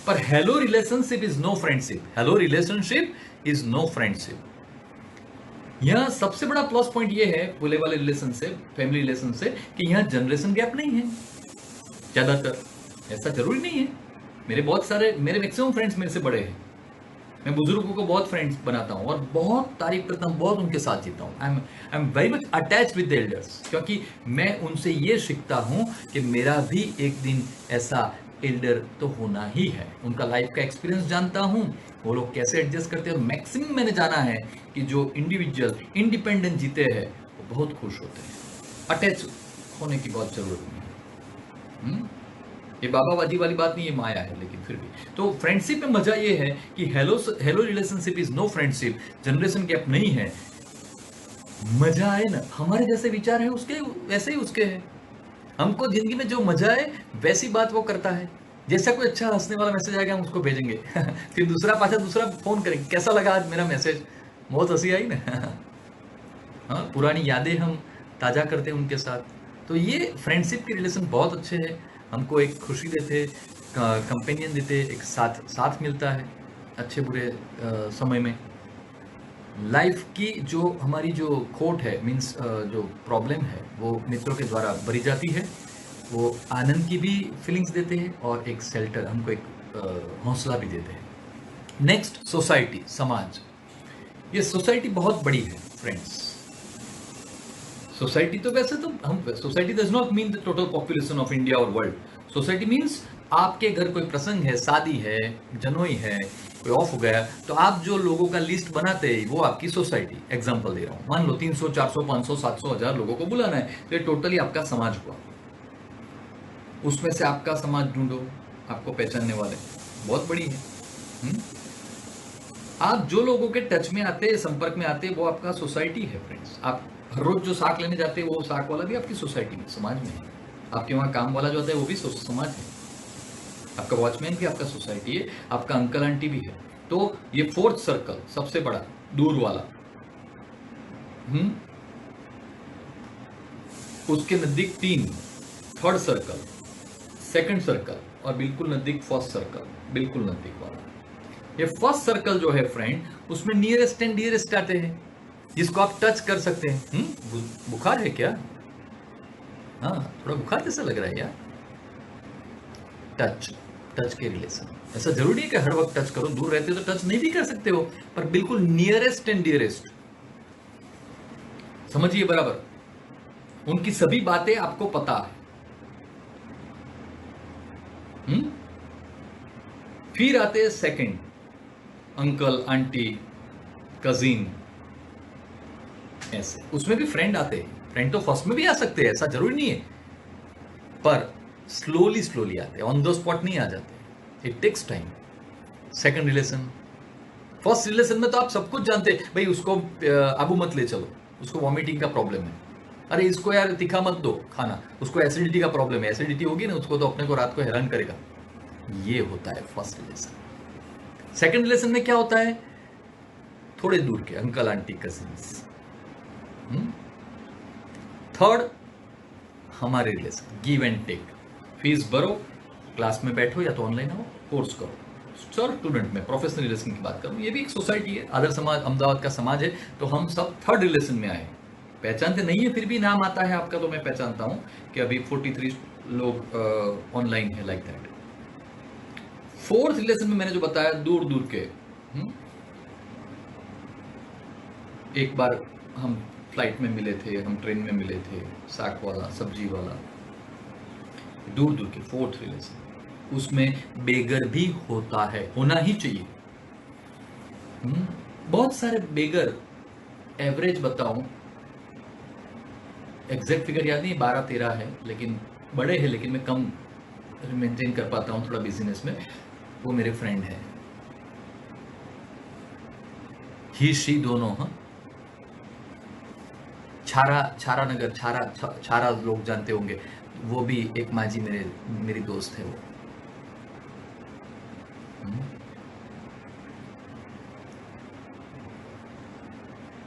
Speaker 1: पर hello relationship is no friendship, hello relationship is no friendship. यह सबसे बड़ा प्लस पॉइंट ये है बोले वाले रिलेशन से, फैमिली रिलेशन से, कि यहाँ जनरेशन गैप नहीं है ज्यादातर, ऐसा जरूरी नहीं है। मेरे बहुत सारे, मेरे मैक्सिमम फ्रेंड्स मेरे से बड़े हैं, मैं बुजुर्गों को बहुत फ्रेंड्स बनाता हूँ और बहुत तारीफ करता हूँ, बहुत उनके साथ जीता हूँ। I am very much attach with the elders, क्योंकि मैं उनसे ये सीखता हूँ कि मेरा भी एक दिन ऐसा एल्डर तो होना ही है। उनका लाइफ का एक्सपीरियंस जानता हूँ, वो लोग कैसे एडजस्ट करते हैं, और मैक्सिमम मैंने जाना है कि जो इंडिविजुअल इंडिपेंडेंट जीते हैं वो बहुत खुश होते हैं। अटैच होने की बहुत जरूरत नहीं है। ये बाबाबाजी वाली बात नहीं, ये माया है, लेकिन फिर भी तो फ्रेंडशिप में मजा ये है कि hello relationship is no friendship, generation gap नहीं है। मजा आए ना, हमारे जैसे विचार है उसके वैसे ही उसके है, हमको जिंदगी में जो मजा है वैसी बात वो करता है। जैसा कोई अच्छा हंसने वाला मैसेज आएगा हम उसको भेजेंगे फिर दूसरा फोन करेंगे, कैसा लगा आज मेरा मैसेज, बहुत हंसी आई ना हाँ, पुरानी यादें हम ताजा करते हैं उनके साथ। तो ये फ्रेंडशिप के रिलेशन बहुत अच्छे हैं, हमको एक खुशी देते, कंपेनियन देते, एक साथ मिलता है अच्छे बुरे समय में। लाइफ की जो हमारी जो खोट है, मीन्स जो प्रॉब्लम है, वो मित्रों के द्वारा भरी जाती है। वो आनंद की भी फीलिंग्स देते हैं और एक शेल्टर, हमको एक हौसला भी देते हैं। नेक्स्ट सोसाइटी, समाज। ये सोसाइटी बहुत बड़ी है फ्रेंड्स। सोसाइटी तो वैसे तो हम, society does not mean the total population of India और वर्ल्ड। सोसाइटी मीन्स आपके घर कोई प्रसंग है, शादी है, जनोई है, कोई ऑफ हो गया, तो आप जो लोगों का लिस्ट बनाते हैं वो आपकी सोसाइटी। एग्जांपल दे रहा हूं, मान लो 300, 400, 500, 700, 1000 लोगों को बुलाना है, तो ये टोटली आपका समाज हुआ। उसमें से आपका समाज ढूंढो, आपको पहचानने वाले बहुत बड़ी है। आप जो लोगों के टच में आते, संपर्क में आते, वो आपका सोसाइटी है फ्रेंड्स। आप हर रोज जो साक लेने जाते हैं, वो साक वाला भी आपकी सोसाइटी में, समाज में है। आपके वहाँ काम वाला जो होता है वो भी समाज है। आपका वॉचमैन भी आपका सोसाइटी है, आपका अंकल आंटी भी है। तो ये फोर्थ सर्कल सबसे बड़ा, दूर वाला, उसके नजदीक 3, थर्ड सर्कल, सेकंड सर्कल, और बिल्कुल नजदीक फर्स्ट सर्कल, बिल्कुल नजदीक वाला। ये फर्स्ट सर्कल जो है फ्रेंड, उसमें नियरेस्ट एंड डियरेस्ट आते हैं, जिसको आप टच कर सकते हैं। बुखार है क्या? हाँ, थोड़ा बुखार जैसा लग रहा है यार। टच के रिलेशन, ऐसा जरूरी है कि हर वक्त टच करो, दूर रहते हो तो टच नहीं भी कर सकते हो, पर बिल्कुल नियरेस्ट एंड डियरेस्ट, समझिए बराबर, उनकी सभी बातें आपको पता है। फिर आते हैं सेकंड, अंकल आंटी कजिन, ऐसे उसमें भी फ्रेंड आते हैं। फ्रेंड तो फर्स्ट में भी आ सकते हैं, ऐसा जरूरी नहीं है, पर स्लोली आते हैं, ऑन द स्पॉट नहीं आ जाते, it takes time. Second relation, first relation में तो आप सब कुछ जानते हैं, भाई उसको आबू मत ले चलो, उसको वॉमिटिंग का प्रॉब्लम है, अरे इसको यार तीखा मत दो खाना, उसको एसिडिटी का प्रॉब्लम है, एसिडिटी होगी ना उसको तो अपने को रात को हैरान करेगा। ये होता है फर्स्ट रिलेशन। सेकंड रिलेशन में क्या होता है, थोड़े दूर के अंकल आंटी कजिन्स। थर्ड हमारे relation, give and take, fees भरो, क्लास में बैठो या तो ऑनलाइन आओ, कोर्स करो। सर स्टूडेंट में प्रोफेशनल रिलेशन की बात करूं, ये भी एक सोसाइटी है, आदर समाज अहमदाबाद का समाज है, तो हम सब थर्ड रिलेशन में आए। पहचानते नहीं है, फिर भी नाम आता है आपका, तो मैं पहचानता हूं कि अभी 43 लोग ऑनलाइन है, लाइक दैट। फोर्थ रिलेशन में मैंने जो बताया दूर दूर के, एक बार हम फ्लाइट में मिले थे, हम ट्रेन में मिले थे, साग वाला सब्जी वाला, दूर दूर के फोर्थ रिलेशन, उसमें बेगर भी होता है, होना ही चाहिए। बहुत सारे बेगर, एवरेज बताऊं, एग्जैक्ट फिगर याद नहीं, 12-13 है, लेकिन बड़े हैं, लेकिन मैं कम मेंटेन कर पाता हूँ थोड़ा बिजनेस में। वो मेरे फ्रेंड है, ही शी दोनों। हाँ, छारा नगर, छारा लोग जानते होंगे, वो भी एक माजी मेरी दोस्त है वो।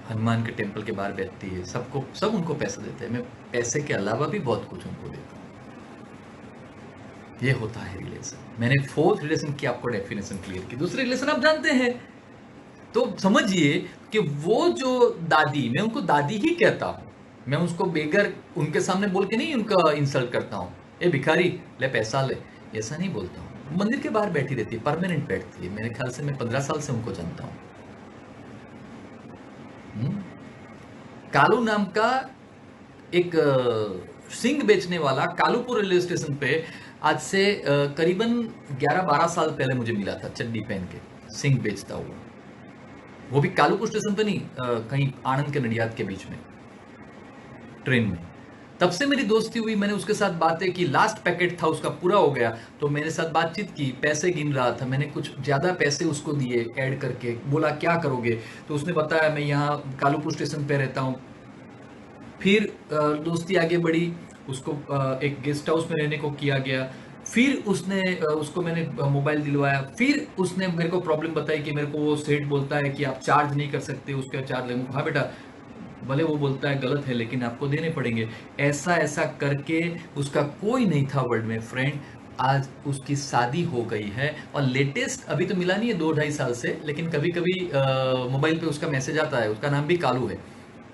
Speaker 1: हनुमान के टेम्पल के बाहर बैठती है, सब उनको पैसा देते हैं, मैं पैसे के अलावा भी बहुत कुछ उनको देता हूँ। ये होता है रिलेशन। मैंने फोर्थ रिलेशन की आपको डेफिनेशन क्लियर की। दूसरे रिलेशन आप जानते हैं, तो समझिए कि वो जो दादी, मैं उनको दादी ही कहता हूँ, मैं उसको बेगर उनके सामने बोल के नहीं उनका इंसल्ट करता हूँ, ए भिखारी ले पैसा ले, ऐसा नहीं बोलता हूँ। मंदिर के बाहर बैठी रहती है, परमानेंट बैठती है, मेरे ख्याल से मैं 15 साल से उनको जानता हूँ। कालू नाम का एक सिंग बेचने वाला कालूपुर रेलवे स्टेशन पे आज से करीबन 11-12 साल पहले मुझे मिला था, चड्डी पहन के, सिंग बेचता हुआ। वो भी कालूपुर स्टेशन पे नहीं, कहीं आनंद के नडियाद के बीच में, ट्रेन में। तब से मेरी दोस्ती हुई, मैंने उसके साथ बातें की, लास्ट पैकेट था उसका पूरा हो गया तो मेरे साथ बातचीत की, पैसे गिन रहा था, मैंने कुछ ज़्यादा पैसे उसको दिए ऐड करके, बोला क्या करोगे, तो उसने बताया मैं यहाँ कालूपुर स्टेशन पे रहता हूँ। फिर दोस्ती आगे बढ़ी, उसको एक गेस्ट हाउस में रहने को किया गया, फिर उसको मैंने मोबाइल दिलवाया, फिर उसने मेरे को प्रॉब्लम बताई कि मेरे को वो सेठ बोलता है कि आप चार्ज नहीं कर सकते, उसका चार्ज ले। हाँ बेटा, भले वो बोलता है गलत है लेकिन आपको देने पड़ेंगे। ऐसा ऐसा करके उसका कोई नहीं था वर्ल्ड में फ्रेंड, आज उसकी शादी हो गई है। और लेटेस्ट अभी तो मिला नहीं है 2-2.5 साल से, लेकिन कभी कभी मोबाइल पे उसका मैसेज आता है। उसका नाम भी कालू है,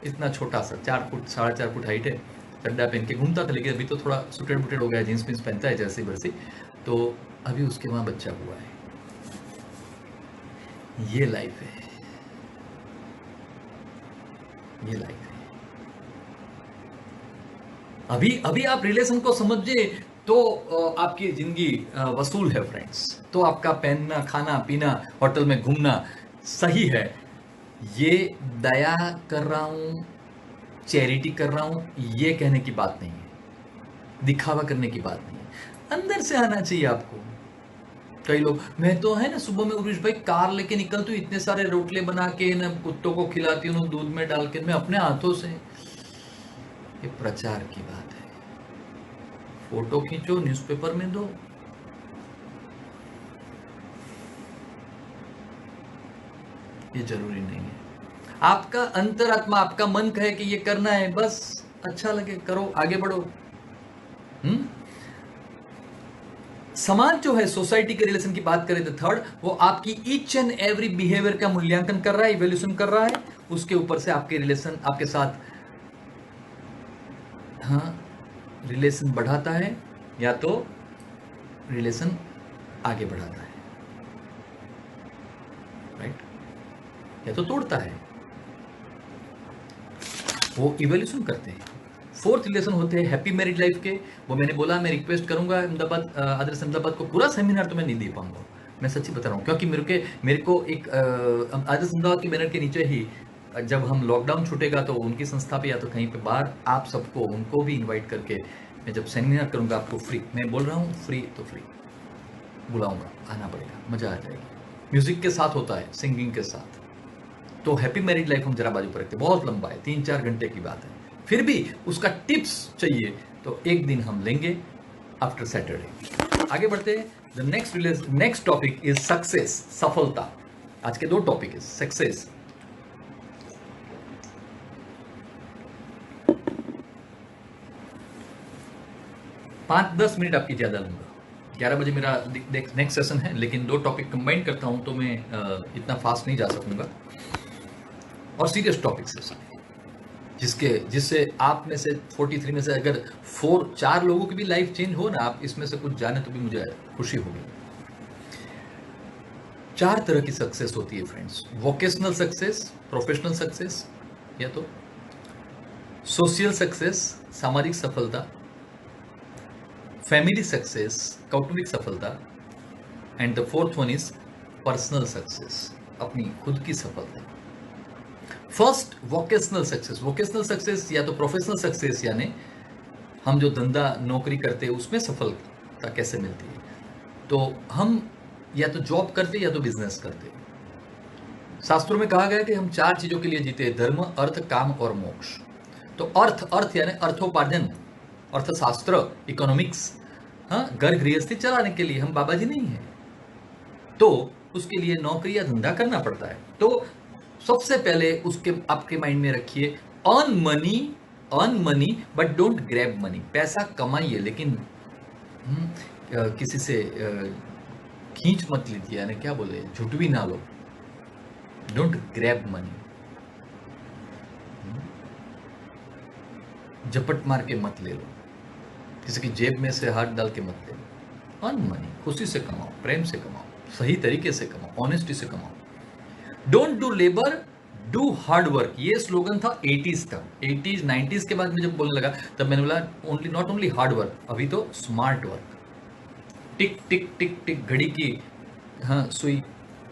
Speaker 1: इतना छोटा सा, 4 फुट 4.5 फुट हाइट है, चड्डा पहन के घूमता था, लेकिन अभी तो थोड़ा सुटेड बुटेड हो गया, जीन्स पीन्स पहनता है जैसी वैसी। तो अभी उसके वहाँ बच्चा हुआ है। ये लाइफ है, ये लाइफ है। अभी आप रिलेशन को समझिए तो आपकी जिंदगी वसूल है फ्रेंड्स। तो आपका पहनना, खाना पीना, होटल में घूमना सही है। ये दया कर रहा हूं, चैरिटी कर रहा हूं, ये कहने की बात नहीं है, दिखावा करने की बात नहीं है, अंदर से आना चाहिए आपको। कई लोग, मैं तो है ना सुबह में उरुष भाई कार लेके निकलती हूँ, इतने सारे रोटले बना के ना कुत्तों को खिलाती हूँ, दूध में डाल के, मैं अपने हाथों से। ये प्रचार की बात है। फोटो खींचो, न्यूज़पेपर में दो, ये जरूरी नहीं है। आपका अंतरात्मा, आपका मन कहे कि ये करना है, बस अच्छा लगे करो, आगे बढ़ो। समाज जो है, सोसाइटी के रिलेशन की बात करें तो थर्ड, वो आपकी ईच एंड एवरी बिहेवियर का मूल्यांकन कर रहा है, इवैल्यूएशन कर रहा है, उसके ऊपर से आपके रिलेशन, आपके साथ रिलेशन बढ़ाता है या तो रिलेशन आगे बढ़ाता है, राइट, या तो तोड़ता है। वो इवैल्यूएशन करते हैं। फोर्थ रिलेशन होते हैं हैप्पी मैरिड लाइफ के। वो मैंने बोला, मैं रिक्वेस्ट करूंगा अहमदाबाद, आदर्श अहमदाबाद को पूरा सेमिनार तो मैं नहीं दे पाऊंगा, मैं सच्ची बता रहा हूँ, क्योंकि मेरे को एक आदर्श अहमदाबाद के बैनर के नीचे ही जब हम लॉकडाउन छूटेगा तो उनकी संस्था पे या तो कहीं पे बाहर आप सबको, उनको भी इन्वाइट करके मैं जब सेमिनार करूंगा आपको फ्री, मैं बोल रहा हूँ फ्री तो फ्री बुलाऊंगा, आना पड़ेगा, मजा आ जाएगी। म्यूजिक के साथ होता है, सिंगिंग के साथ। तो हैप्पी मैरिड लाइफ हम जरा बाजू पर रखते हैं, बहुत लंबा है, 3-4 घंटे की बात है, फिर भी उसका टिप्स चाहिए तो एक दिन हम लेंगे आफ्टर सैटरडे। आगे बढ़ते हैं। The next topic is success, सफलता। आज के 2 टॉपिक है सक्सेस। पाँच 10 मिनट आपकी ज्यादा लूंगा, 11 बजे मेरा नेक्स्ट सेशन है, लेकिन 2 टॉपिक कंबाइन करता हूं तो मैं इतना फास्ट नहीं जा सकूंगा। और सीरियस टॉपिक्स है सारे, जिससे आप में से 43 में से अगर 4 लोगों की भी लाइफ चेंज हो ना, आप इसमें से कुछ जाने तो भी मुझे खुशी होगी। 4 तरह की सक्सेस होती है friends, vocational success, professional success, या तो सोशल सक्सेस, सामाजिक सफलता, फैमिली सक्सेस, कौटुंबिक सफलता, and the fourth one is personal success, अपनी खुद की सफलता। First, vocational success. Vocational success या तो प्रोफेशनल सक्सेस, यानी हम जो धंधा नौकरी करते हैं उसमें सफलता कैसे मिलती है। तो हम या तो जॉब करते या तो बिजनेस करते। शास्त्रों में कहा गया कि हम 4 चीजों के लिए जीते हैं, धर्म, अर्थ, काम और मोक्ष। तो अर्थ यानी अर्थोपार्जन, अर्थशास्त्र, इकोनॉमिक्स, हाँ, घर गृहस्थी चलाने के लिए। हम बाबा जी नहीं है, तो उसके लिए नौकरी या धंधा करना पड़ता है। तो सबसे पहले उसके आपके माइंड में रखिए, earn money but don't grab money. पैसा कमाइए लेकिन किसी से खींच मत लीजिए, यानी क्या बोले, झूठ भी ना लो। डोंट ग्रैब मनी, झपट मार के मत ले लो, किसी की जेब में से हाथ डाल के मत ले लो। अर्न मनी, खुशी से कमाओ, प्रेम से कमाओ, सही तरीके से कमाओ, ऑनेस्टी से कमाओ। Don't do labour, do hard work. ये स्लोगन था 80s का। 80s 90s के बाद में जब बोलने लगा तब मैंने बोला नॉट ओनली हार्ड वर्क, अभी तो स्मार्ट वर्क। टिक टिक टिक टिक घड़ी की, हाँ, सुई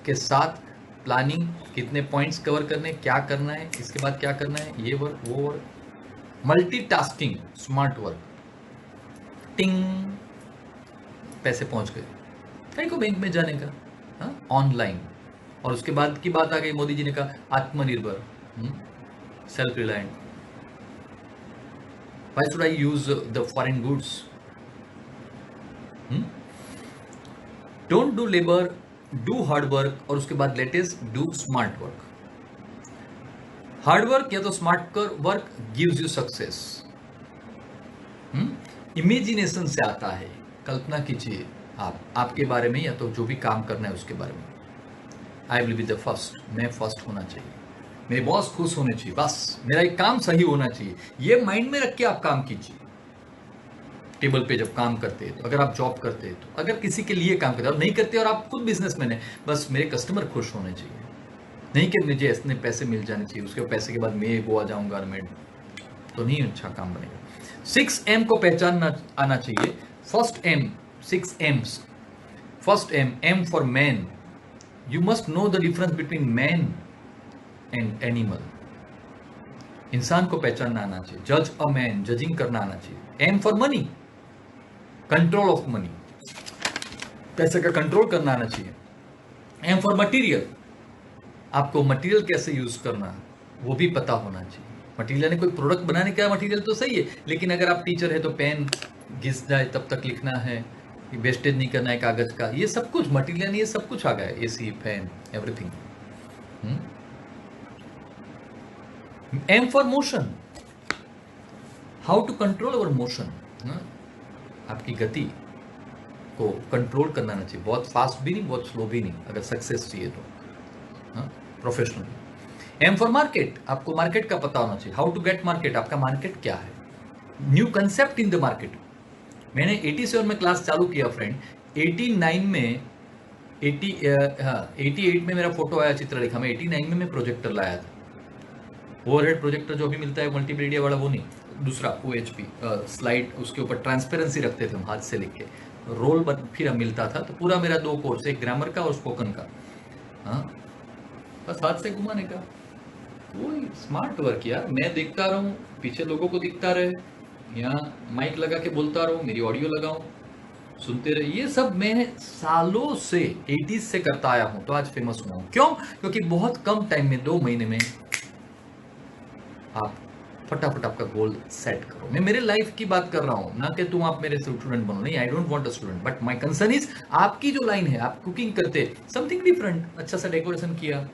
Speaker 1: के साथ प्लानिंग, कितने पॉइंट्स कवर करने, क्या करना है, इसके बाद क्या करना है, ये वर्क वो वर्क, मल्टीटास्किंग, स्मार्ट वर्क। टिंग, पैसे पहुंच गए, कहीं को बैंक में जाने का, हाँ, ऑनलाइन। और उसके बाद की बात आ गई, मोदी जी ने कहा आत्मनिर्भर, self reliant. Why should I use the foreign goods? Don't do labour, do hard work, और उसके बाद latest do smart work. Hard work या तो smart work gives you success. Imagination से आता है, कल्पना कीजिए आपके बारे में या तो जो भी काम करना है उसके बारे में। I will be the first, मैं फर्स्ट होना चाहिए, मेरे बॉस खुश होने चाहिए, बस मेरा एक काम सही होना चाहिए। ये माइंड में रख के आप काम कीजिए। टेबल पे जब काम करते हैं, तो अगर आप जॉब करते हैं, तो अगर किसी के लिए काम करते हैं और नहीं करते और आप खुद बिजनेसमैन है, बस मेरे कस्टमर खुश होने चाहिए, नहीं कि मुझे इतने पैसे मिल जाने चाहिए, उसके पैसे के बाद मैं गोवा जाऊंगा, मैं तो नहीं अच्छा काम बनेगा। 6M को पहचानना आना चाहिए। First M, 6 M's। First M for man. You must know the difference between man and animal. इंसान को पहचानना आना चाहिए। जज अ मैन, जजिंग करना आना चाहिए। M for money, control of money, पैसे का कंट्रोल करना आना चाहिए। एम फॉर मटीरियल, आपको मटेरियल कैसे यूज करना वो भी पता होना चाहिए। मटेरियल ने कोई प्रोडक्ट बनाने का मटेरियल तो सही है, लेकिन अगर आप टीचर है तो पेन घिस जाए तब तक लिखना है, वेस्टेज नहीं करना है कागज का, ये सब कुछ मटेरियल, ये सब कुछ आ गया, AC, fan, everything. M for motion, how to control our motion. आपकी गति को कंट्रोल करना आना चाहिए, बहुत फास्ट भी नहीं, बहुत स्लो भी नहीं, अगर सक्सेस चाहिए तो प्रोफेशनल। एम फॉर मार्केट, आपको मार्केट का पता होना चाहिए, हाउ टू गेट मार्केट, आपका मार्केट क्या है, new concept in the market. मैंने 87 में क्लास चालू किया फ्रेंड, 89 में 88 में मेरा फोटो आया चित्रलेखा में, 89 में मैं प्रोजेक्टर लाया था। ओवरहेड प्रोजेक्टर जो भी मिलता है मल्टीमीडिया वाला, वो नहीं, दूसरा OHP स्लाइड, उसके ऊपर ट्रांसपेरेंसी रखते थे हम, हाथ से लिख के रोल फिर मिलता था। तो पूरा मेरा 2 कोर्स, एक ग्रामर का और स्पोकन का, हाँ, बस हाथ से घुमाने का। वही स्मार्ट वर्क यार। मैं देखता रहूं, पीछे लोगों को दिखता रहे, यहाँ माइक लगा के बोलता रहूं, मेरी ऑडियो लगाऊं, सुनते रहे। ये सब मैंने सालों से 80s से करता आया हूं, तो आज फेमस हुआ हूं। क्यों? क्योंकि बहुत कम टाइम में, 2 महीने में आप फटाफट आपका गोल सेट करो। मैं मेरे लाइफ की बात कर रहा हूं, ना कि तुम आप मेरे स्टूडेंट बनो, नहीं, I don't want a student, but my concern is आपकी जो लाइन है, आप कुकिंग करते, समथिंग डिफरेंट, अच्छा सा डेकोरेशन किया,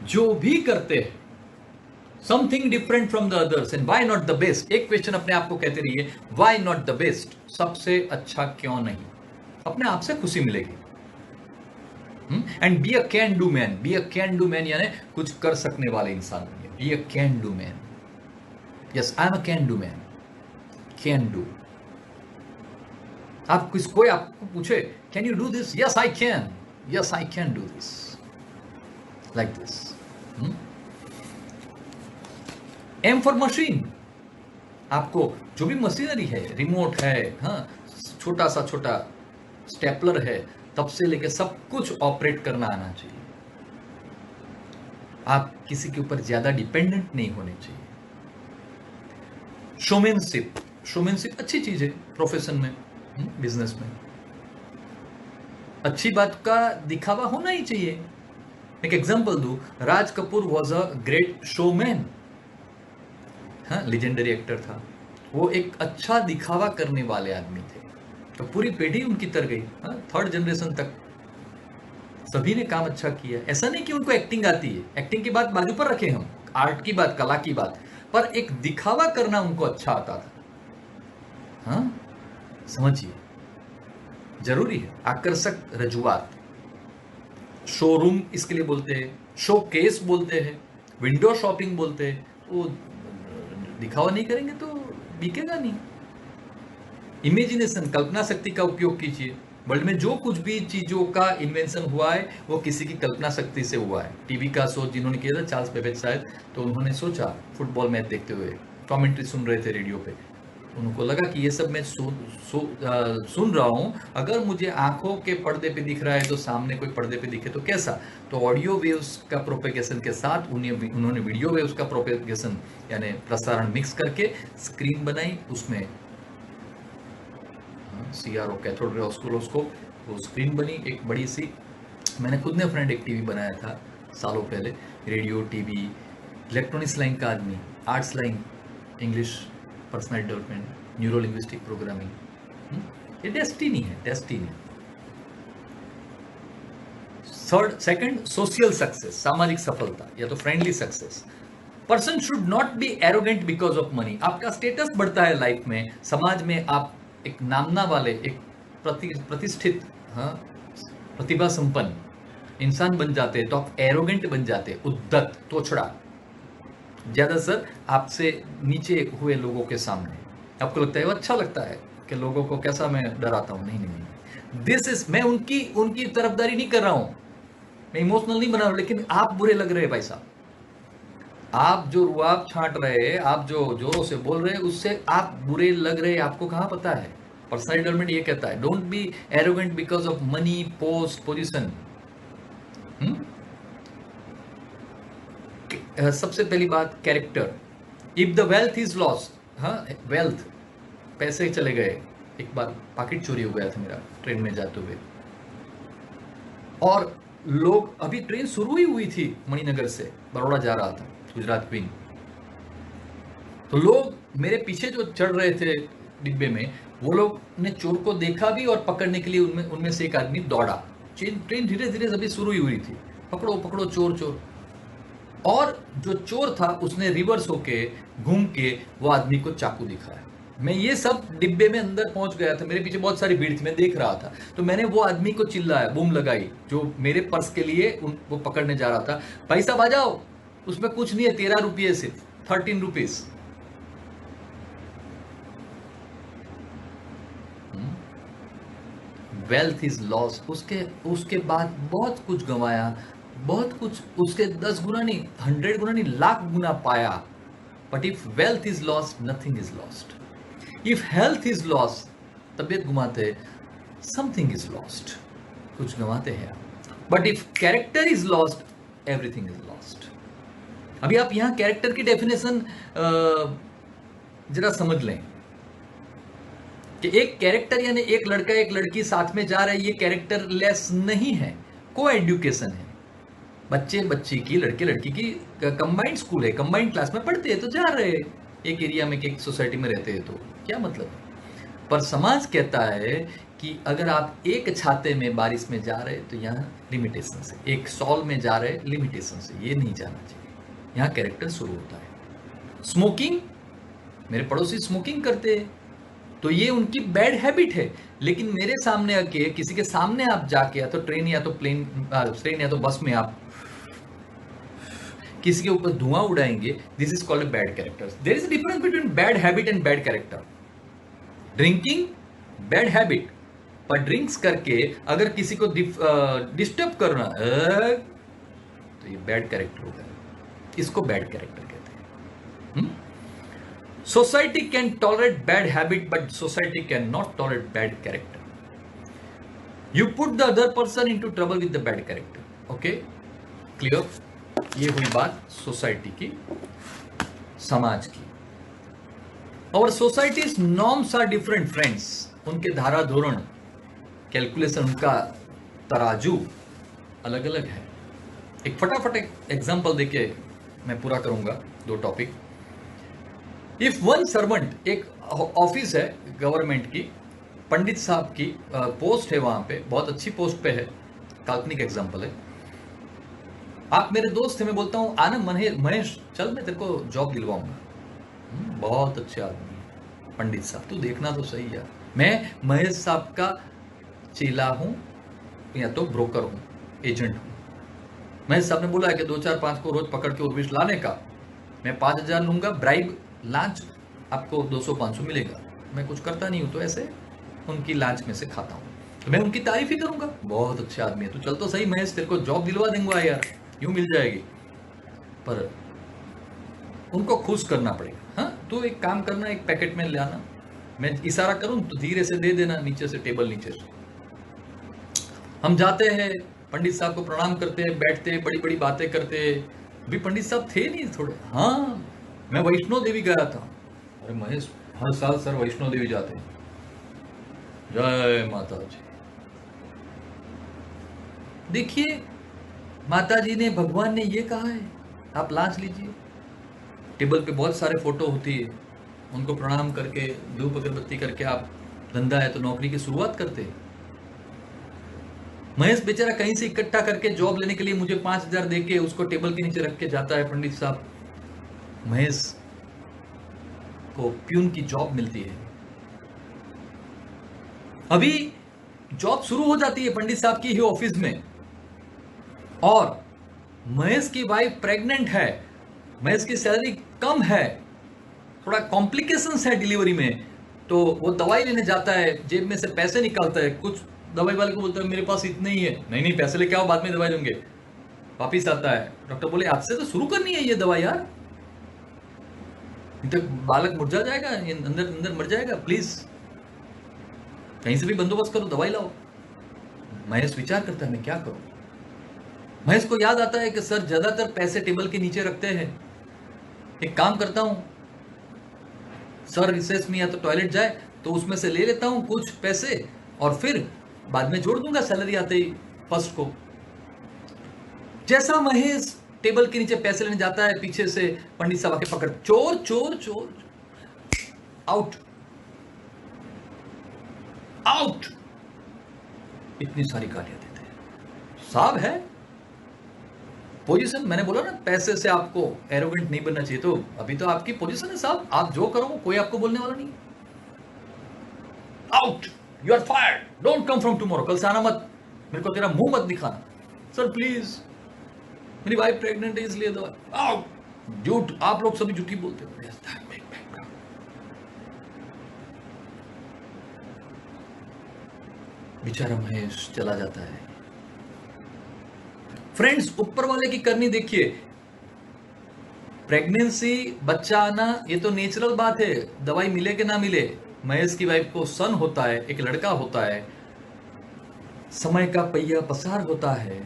Speaker 1: जो भी करते हैं, something different from the others, and why not the best. एक क्वेश्चन अपने आप को कहते रहिए, व्हाई नॉट द बेस्ट, सबसे अच्छा क्यों नहीं। अपने आप से खुशी मिलेगी। And be a can do man. Be a can do man यानी कुछ कर सकने वाले इंसान बनिए। Be a can do man. Yes, I am a can do man. Can do. आप कोई आपको पूछे can you do this, yes I can, yes I can do this, like this. M for machine. आपको जो भी machinery है, remote है, हाँ, छोटा स्टेपलर है, तब से लेकर सब कुछ ऑपरेट करना आना चाहिए. आप किसी के ऊपर ज्यादा डिपेंडेंट नहीं होने चाहिए. शोमैनशिप अच्छी चीज है प्रोफेशन में, बिजनेस में. अच्छी बात का दिखावा होना ही चाहिए. एक एग्जांपल दूं, Raj Kapoor was a great showman. हाँ, लेजेंडरी एक्टर था. वो एक अच्छा दिखावा करने वाले आदमी थे, तो पूरी पीढ़ी उनकी तर गई. हाँ, 3rd जनरेशन तक सभी ने काम अच्छा किया. ऐसा नहीं कि उनको एक्टिंग आती है, एक्टिंग की बात बाजू पर रखे हम, आर्ट की बात, कला की बात, पर एक दिखावा करना उनको अच्छा आता था. हाँ, समझिए, जरूरी है आकर्षक रजुआत. शोरूम इसके लिए बोलते हैं, शो केस बोलते हैं, विंडो शॉपिंग बोलते हैं. वो दिखावा नहीं करेंगे तो बिकेगा नहीं. इमेजिनेशन, कल्पना शक्ति का उपयोग कीजिए. वर्ल्ड में जो कुछ भी चीजों का इन्वेंशन हुआ है वो किसी की कल्पना शक्ति से हुआ है. टीवी का शो जिन्होंने किया था, चार्ल्स बेबेज शायद, तो उन्होंने सोचा फुटबॉल मैच देखते हुए, कमेंट्री सुन रहे थे रेडियो पे, उनको लगा कि ये सब मैं सुन रहा हूँ, अगर मुझे आंखों के पर्दे पे दिख रहा है तो सामने कोई पर्दे पे दिखे तो कैसा. तो ऑडियो वेव्स का प्रोपेगेशन के साथ उन्होंने वीडियो वेव्स का प्रोपेगेशन यानी प्रसारण मिक्स करके स्क्रीन बनाई. उसमें CRO, कैथोड रे ऑस्किलोस्कोप, वो स्क्रीन बनी एक बड़ी सी. मैंने खुद ने फ्रेंड एक टीवी बनाया था सालों पहले. रेडियो, टीवी, इलेक्ट्रॉनिक्स लाइन का आदमी, arts line, English, personal development, neuro linguistic programming. ये डेस्टिनी है, डेस्टिनी. सेकंड, सोशल सक्सेस, सामाजिक सफलता या तो friendly success. Person should not be arrogant because of money. आपका स्टेटस बढ़ता है लाइफ में, समाज में आप एक नामना वाले, एक प्रतिष्ठित, हाँ, प्रतिभा संपन्न इंसान बन जाते हैं तो आप एरोगेंट बन जाते, उद्धत, तोछड़ा, ज्यादा सर आपसे नीचे हुए लोगों के सामने. आपको लगता है वो अच्छा लगता है कि लोगों को कैसा मैं डराता हूं. नहीं, दिस इज, मैं उनकी तरफदारी नहीं कर रहा हूं, मैं इमोशनल नहीं बना रहा हूं, लेकिन आप बुरे लग रहे हैं भाई साहब. आप जो रुआब छांट रहे हैं, आप जो जोरों से बोल रहे हैं, उससे आप बुरे लग रहे हैं. आपको कहां पता है. पर्सनल डेवलपमेंट ये कहता है, don't be arrogant because of money, post, position. सबसे पहली बात, character. If the wealth is lost, हाँ, वेल्थ, पैसे चले गए. एक बार पाकिट चोरी हो गया था मेरा ट्रेन में जाते हुए, और लोग, अभी ट्रेन शुरू ही हुई थी मणिनगर से, बड़ौदा जा रहा था, गुजरात क्वीन. तो लोग मेरे पीछे जो चढ़ रहे थे डिब्बे में, वो लोग ने चोर को देखा भी और पकड़ने के लिए उनमें से एक आदमी दौड़ा. ट्रेन धीरे धीरे अभी शुरू ही हुई थी. पकड़ो पकड़ो, चोर चोर. और जो चोर था उसने रिवर्स होके घूम के वो आदमी को चाकू दिखाया. मैं ये सब डिब्बे में अंदर पहुंच गया था, मेरे पीछे बहुत सारी भीड़ थी, मैं देख रहा था. तो मैंने वो आदमी को चिल्लाया, बूम लगाई, जो मेरे पर्स के लिए वो पकड़ने जा रहा था, भाई साहब आ जाओ, उसमें कुछ नहीं है, 13 रुपये, सिर्फ 13 रुपीज. Wealth is loss. उसके बाद बहुत कुछ गंवाया, बहुत कुछ, उसके 10 गुना नहीं, 100 गुना नहीं, लाख गुना पाया. But if wealth is lost, nothing is lost. If health is lost, तबियत घुमाते, समथिंग इज लॉस्ट, कुछ गंवाते हैं आप. But if character is lost, everything is lost. अभी आप यहां कैरेक्टर की डेफिनेशन जरा समझ लें कि एक कैरेक्टर यानी एक लड़का एक लड़की साथ में जा रहे हैं, ये कैरेक्टर लेस नहीं है, को एजुकेशन है. बच्चे बच्ची की, लड़के लड़की की कंबाइंड स्कूल है, कंबाइंड क्लास में पढ़ते हैं तो जा रहे हैं, एक एरिया में, एक सोसाइटी में रहते हैं, तो क्या मतलब है. पर समाज कहता है कि अगर आप एक छाते में बारिश में जा रहे हैं तो यहाँ लिमिटेशन से, एक सॉल में जा रहे हैं लिमिटेशन से, ये नहीं जाना चाहिए. यहाँ कैरेक्टर शुरू होता है. स्मोकिंग, मेरे पड़ोसी स्मोकिंग करते हैं तो ये उनकी बैड हैबिट है, लेकिन मेरे सामने आके, किसी के सामने आप जाके, या तो ट्रेन या तो बस में आप किसी के ऊपर धुआं उड़ाएंगे, this is called bad character. There is a difference between bad habit and bad character. Drinking, bad habit, पर ड्रिंक्स करके अगर किसी को डिस्टर्ब करना तो ये बैड कैरेक्टर होगा, इसको बैड कैरेक्टर कहते हैं। Society can tolerate bad habit but society can not tolerate bad character. You put the other person into trouble with the bad character. Okay, clear? ये हुई बात सोसाइटी की, समाज की। और society's norms are different friends, उनके धारा धोरण, कैलकुलेशन, उनका तराजू अलग अलग है। एक फटाफट एक एग्जांपल देके मैं पूरा करूंगा 2 टॉपिक। इफ वन सर्वेंट, एक ऑफिस है गवर्नमेंट की, पंडित साहब की पोस्ट है, वहां पे बहुत अच्छी पोस्ट पे है, काल्पनिक एग्जांपल है। आप मेरे दोस्त थे, मैं बोलता हूं आना महेश चल मैं तेरे को जॉब दिलवाऊंगा। बहुत अच्छे आदमी है पंडित साहब, तू देखना तो सही यार, मैं महेश साहब का चेला हूं या तो ब्रोकर हूं, एजेंट हूं। महेश साहब ने बोला है कि 2 4 5 को रोज पकड़ के उर्विश लाने का, मैं 5000 लूंगा ब्राइब, लांच आपको 200 500 मिलेगा। मैं कुछ करता नहीं हूं तो ऐसे उनकी लांच में से खाता हूं, तो मैं उनकी तारीफ ही करूंगा, बहुत अच्छे आदमी है, तू चल तो सही महेश, तेरे को जॉब दिलवा देंगे यार, यूं मिल जाएगी। पर उनको खुश करना पड़ेगा। हाँ, तो एक काम करना, एक पैकेट में ले आना, मैं इशारा करूं तो धीरे से दे देना, नीचे से, टेबल नीचे से। हम जाते हैं, पंडित साहब को प्रणाम करते हैं, बैठते, बड़ी बड़ी बातें करते। अभी पंडित साहब थे नहीं थोड़े, हाँ मैं वैष्णो देवी गया था। अरे महेश, हर साल सर वैष्णो देवी जाते हैं। जय माता जी। देखिए, माता जी ने, भगवान ने ये कहा है आप लांच लीजिए। टेबल पे बहुत सारे फोटो होती है, उनको प्रणाम करके, धूप अगरबत्ती करके आप, धंधा है तो नौकरी की शुरुआत करते हैं। महेश बेचारा कहीं से इकट्ठा करके जॉब लेने के लिए मुझे 5000 देके उसको टेबल के नीचे रख के जाता है पंडित साहब। महेश को प्यून की जॉब मिलती है। अभी जॉब शुरू हो जाती है पंडित साहब की ही ऑफिस में, और महेश की वाइफ प्रेग्नेंट है, महेश की सैलरी कम है, थोड़ा कॉम्प्लिकेशंस है डिलीवरी में, तो वो दवाई लेने जाता है, जेब में से पैसे निकालता है, कुछ दवाई वाले को बोलता है मेरे पास इतने ही है, नहीं नहीं पैसे लेके आओ, बाद में दवाई दूंगे। वापिस आता है, डॉक्टर बोले आपसे तो शुरू करनी है ये दवा यार, नहीं तो बालक मुरझा जाएगा, अंदर अंदर मर जाएगा, प्लीज कहीं से भी बंदोबस्त करो, दवाई लाओ। महेश विचार करता है मैं क्या करूं। महेश को याद आता है कि सर ज्यादातर पैसे टेबल के नीचे रखते हैं, एक काम करता हूं, सर रिसेस में या तो टॉयलेट जाए तो उसमें से ले लेता हूं कुछ पैसे, और फिर बाद में जोड़ दूंगा सैलरी आते ही फर्स्ट को। जैसा महेश टेबल के नीचे पैसे लेने जाता है, पीछे से पंडित साहब आके पकड़, चोर चोर चोर, आउट आउट, इतनी सारी गालियां देते हैं। साहब है पोजीशन, मैंने बोला ना पैसे से आपको एरोगेंट नहीं बनना चाहिए, तो अभी तो आपकी पोजीशन है साहब, आप जो करो कोई आपको बोलने वाला नहीं। Out, you are fired, don't come from tomorrow, कल से आना मत, मेरे को तेरा मुंह मत दिखाना। सर प्लीज मेरी वाइफ प्रेग्नेंट है इसलिए दवा। आउट, झूठ, आप लोग सभी झूठी बोलते हो। बेचारा महेश चला जाता है। फ्रेंड्स, ऊपर वाले की करनी देखिए, प्रेगनेंसी, बच्चा आना, ये तो नेचुरल बात है, दवाई मिले कि ना मिले। महेश की वाइफ को सन होता है, एक लड़का होता है, समय का पहिया पसार होता है,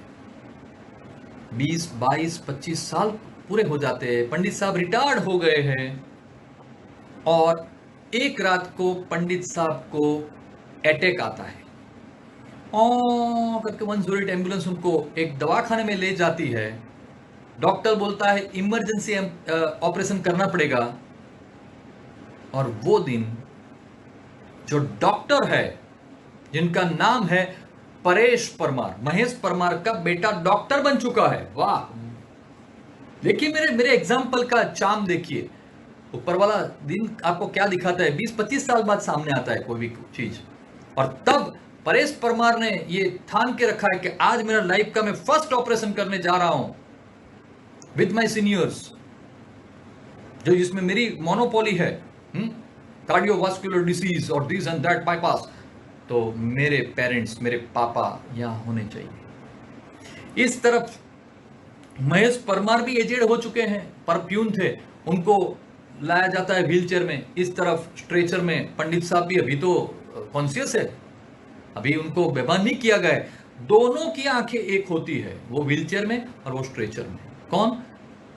Speaker 1: 20 22 25 साल पूरे हो जाते हैं, पंडित साहब रिटायर्ड हो गए हैं, और एक रात को पंडित साहब को अटैक आता है, करके 108 एम्बुलेंस उनको एक दवाखाने में ले जाती है। डॉक्टर बोलता है इमरजेंसी ऑपरेशन करना पड़ेगा, और वो दिन जो डॉक्टर है जिनका नाम है परेश परमार, महेश परमार का बेटा डॉक्टर बन चुका है। वाह, देखिए मेरे एग्जाम्पल का चाम देखिए, ऊपर वाला दिन आपको क्या दिखाता है, 20-25 साल बाद सामने आता है कोई भी चीज, और तब परेश परमार ने ये ठान के रखा है कि आज मेरा लाइफ का मैं फर्स्ट ऑपरेशन करने जा रहा हूं विद माय सीनियर्स, जो जिसमें मेरी मोनोपोली है, कार्डियोवास्कुलर डिसीज और दिस एंड दैट बाईपास, तो मेरे पेरेंट्स, मेरे पापा यहाँ होने चाहिए। इस तरफ महेश परमार भी एजेड हो चुके हैं, परप्यून थे, उनको लाया जाता है व्हीलचेयर में। इस तरफ स्ट्रेचर में पंडित साहब भी अभी तो कॉन्शियस है, अभी उनको बेभान नहीं किया गया है। दोनों की आंखें एक होती है, वो व्हीलचेयर में और वो स्ट्रेचर में। कौन?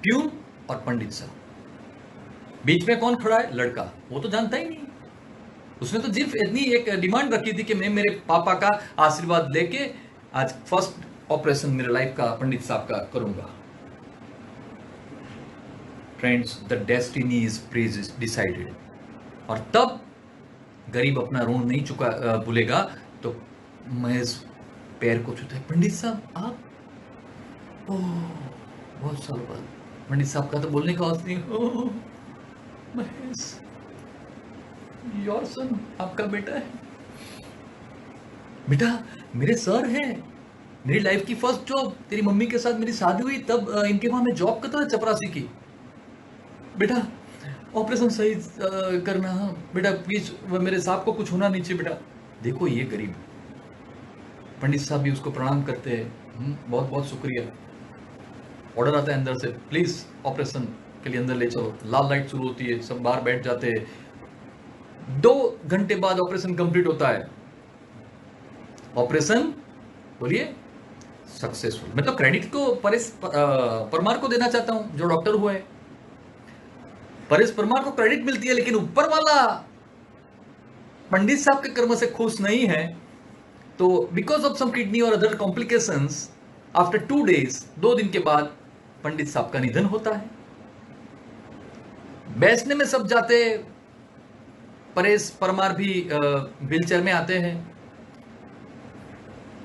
Speaker 1: प्यून और पंडित साहब। बीच में कौन खड़ा है? लड़का, वो तो जानता ही नहीं। उसने तो सिर्फ इतनी एक डिमांड रखी थी कि मैं मेरे पापा का आशीर्वाद लेके आज फर्स्ट ऑपरेशन मेरे लाइफ का पंडित साहब का करूंगा। Friends, the destiny is decided. और तब गरीब अपना ऋण नहीं चुका भूलेगा। तो महेश पैर को छूता है, पंडित साहब आप? ओह, बहुत सालों बाद। पंडित साहब का तो बोलने का आवाज नहीं। ओह महेश, योर सन, आपका बेटा है। बेटा, मेरे सर है, मेरी लाइफ की फर्स्ट जॉब, तेरी मम्मी के साथ मेरी शादी हुई तब इनके वहां मैं जॉब करता था चपरासी की। बेटा ऑपरेशन सही करना। बेटा प्लीज, मेरे साहब को कुछ होना नहीं चाहिए बेटा। देखो ये गरीब। पंडित साहब भी उसको प्रणाम करते हैं, बहुत बहुत शुक्रिया। ऑर्डर आता है अंदर से, प्लीज ऑपरेशन के लिए अंदर ले चलो। लाल लाइट शुरू होती है, सब बाहर बैठ जाते हैं। 2 घंटे बाद ऑपरेशन कंप्लीट होता है। ऑपरेशन बोलिए सक्सेसफुल। मैं तो क्रेडिट को परेश परमार को देना चाहता हूं, जो डॉक्टर हुआ है। परेश परमार को क्रेडिट मिलती है, लेकिन ऊपर वाला पंडित साहब के कर्म से खुश नहीं है। तो बिकॉज ऑफ सम किडनी और अदर कॉम्प्लिकेशंस, आफ्टर 2 days, 2 दिन के बाद पंडित साहब का निधन होता है। बैठने में सब जाते, परेश परमार भी व्हीलचेयर में आते हैं,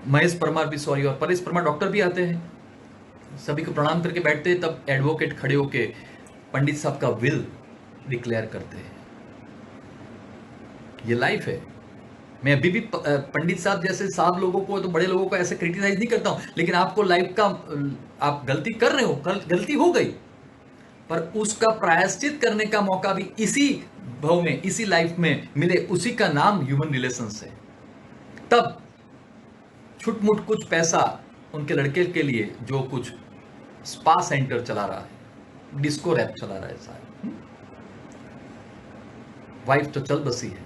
Speaker 1: महेश परमार भी, सॉरी, और परेश परमार डॉक्टर भी आते हैं। सभी को प्रणाम करके बैठते हैं। तब एडवोकेट खड़े होके पंडित साहब का विल डिक्लेयर करते हैं। ये लाइफ है। मैं अभी भी पंडित साहब जैसे साहब लोगों को, तो बड़े लोगों को ऐसे क्रिटिसाइज नहीं करता हूं, लेकिन आपको लाइफ का, आप गलती कर रहे हो, गलती हो गई, पर उसका प्रायश्चित करने का मौका भी इसी भाव में, इसी लाइफ में मिले, उसी का नाम ह्यूमन रिलेशंस है। तब छुटमुट कुछ पैसा उनके लड़के के लिए, जो कुछ स्पा सेंटर चला रहा है, डिस्को रैप चला रहा है साहब, वाइफ तो चल बसी है,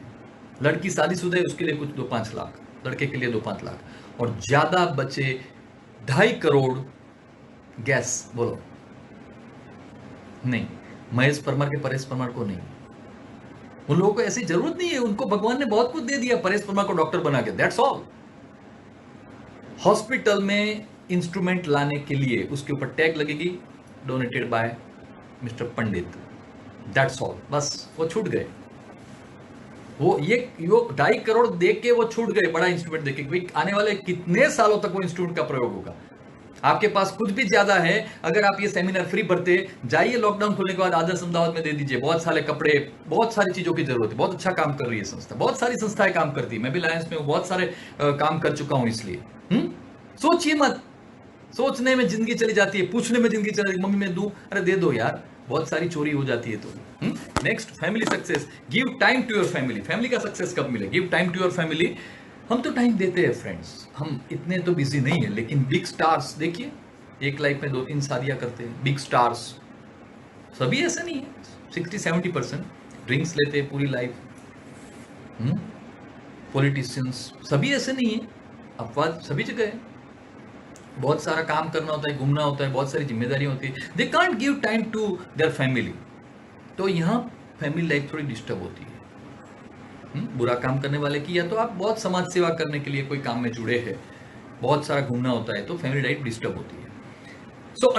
Speaker 1: लड़की शादीशुदा है, उसके लिए कुछ 2-5 लाख, लड़के के लिए 2-5 लाख, और ज्यादा बचे 2.5 करोड़ गैस। बोलो नहीं, महेश परमार के परेश परमार को नहीं। उन लोगों को ऐसी जरूरत नहीं है, उनको भगवान ने बहुत कुछ दे दिया परेश परमार को डॉक्टर बना के, दैट्स ऑल। हॉस्पिटल में इंस्ट्रूमेंट लाने के लिए उसके ऊपर टैग लगेगी, donated bye mister Pandit, that's all. बस वो छूट गए। वो 2.5 करोड़ देख के वो छूट गए, बड़ा इंस्ट्रूमेंट देख के। आने वाले कितने सालों तक वो इंस्ट्रूमेंट का प्रयोग होगा? आपके पास कुछ भी ज्यादा है, अगर आप ये सेमिनार फ्री भरते, जाइए लॉकडाउन खुलने के बाद आदर्श अहमदाबाद में दे दीजिए। बहुत सारे कपड़े, बहुत सारी चीजों की जरूरत है। बहुत अच्छा काम कर रही है संस्था, बहुत सारी संस्थाएं काम करती है। मैं भी लायंस में बहुत सारे काम कर चुका हूं, इसलिए सोचिए मत। सोचने में जिंदगी चली जाती है, पूछने में जिंदगी चली जाती है, मम्मी मैं दूं, अरे दे दो यार, बहुत सारी चोरी हो जाती है। तो next, family success. Give time to your family. Family का सक्सेस कब मिले? Give time to your family. हम तो टाइम देते हैं फ्रेंड्स, हम इतने तो बिजी नहीं है, लेकिन बिग स्टार्स देखिए, एक लाइफ में 2-3 शादियां करते हैं। बिग स्टार्स सभी ऐसे नहीं है, 60-70% ड्रिंक्स लेते हैं पूरी लाइफ। पॉलिटिशियंस सभी ऐसे नहीं है, अपवाद सभी जगह है। बहुत सारा काम करना होता है, घूमना होता है, बहुत सारी जिम्मेदारियां होती है। They can't give time to their family. तो यहाँ फैमिली लाइफ थोड़ी डिस्टर्ब होती है। बुरा काम करने वाले की, या तो आप बहुत समाज सेवा करने के लिए कोई काम में जुड़े हैं, बहुत सारा घूमना होता है, तो फैमिली लाइफ डिस्टर्ब होती है। So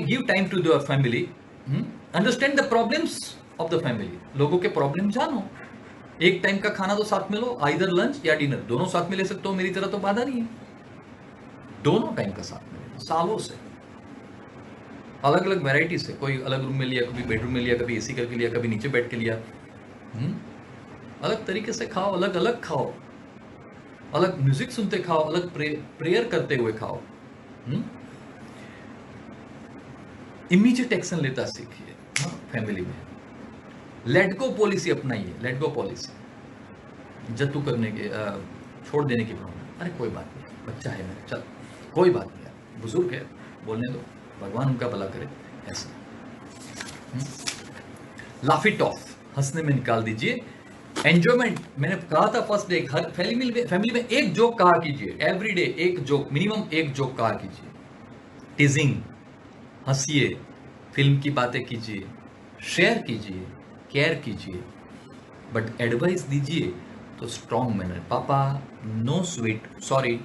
Speaker 1: give time to your family. Understand the problems of the family. लोगों के प्रॉब्लम जानो। एक टाइम का खाना तो साथ में लो, आइदर लंच या डिनर, दोनों साथ में ले सकते हो, मेरी तरह तो बाधा नहीं है। दोनों टाइम का साथ में, सालों से अलग अलग वैरायटी से, कोई अलग रूम में लिया, कभी बेडरूम में लिया, कभी एसी करके लिया, कभी नीचे बैठ के लिया। अलग तरीके से खाओ, अलग अलग खाओ, अलग म्यूजिक सुनते खाओ, अलग प्रेयर करते हुए खाओ। इमीडिएट एक्शन लेता सीखिए फैमिली में। लेट गो पॉलिसी अपनाइए, लेट गो पॉलिसी। जत्तू करने के छोड़ देने की प्रॉब्लम, अरे कोई बात नहीं, बच्चा है मेरा, चल कोई बात नहीं यार, बुजुर्ग है, बोलने दो, भगवान उनका भला करे, ऐसा। लाफ इट ऑफ, हंसने में निकाल दीजिए। एंजॉयमेंट, मैंने कहा था फर्स्ट डे, हर फैमिली में एक जोक कहा कीजिए, एवरीडे एक जोक, मिनिमम एक जोक कहा कीजिए। टीजिंग, हंसिए, फिल्म की बातें कीजिए, शेयर कीजिए, केयर कीजिए, बट एडवाइस दीजिए तो स्ट्रॉन्ग मैनर। पापा no sweet, sorry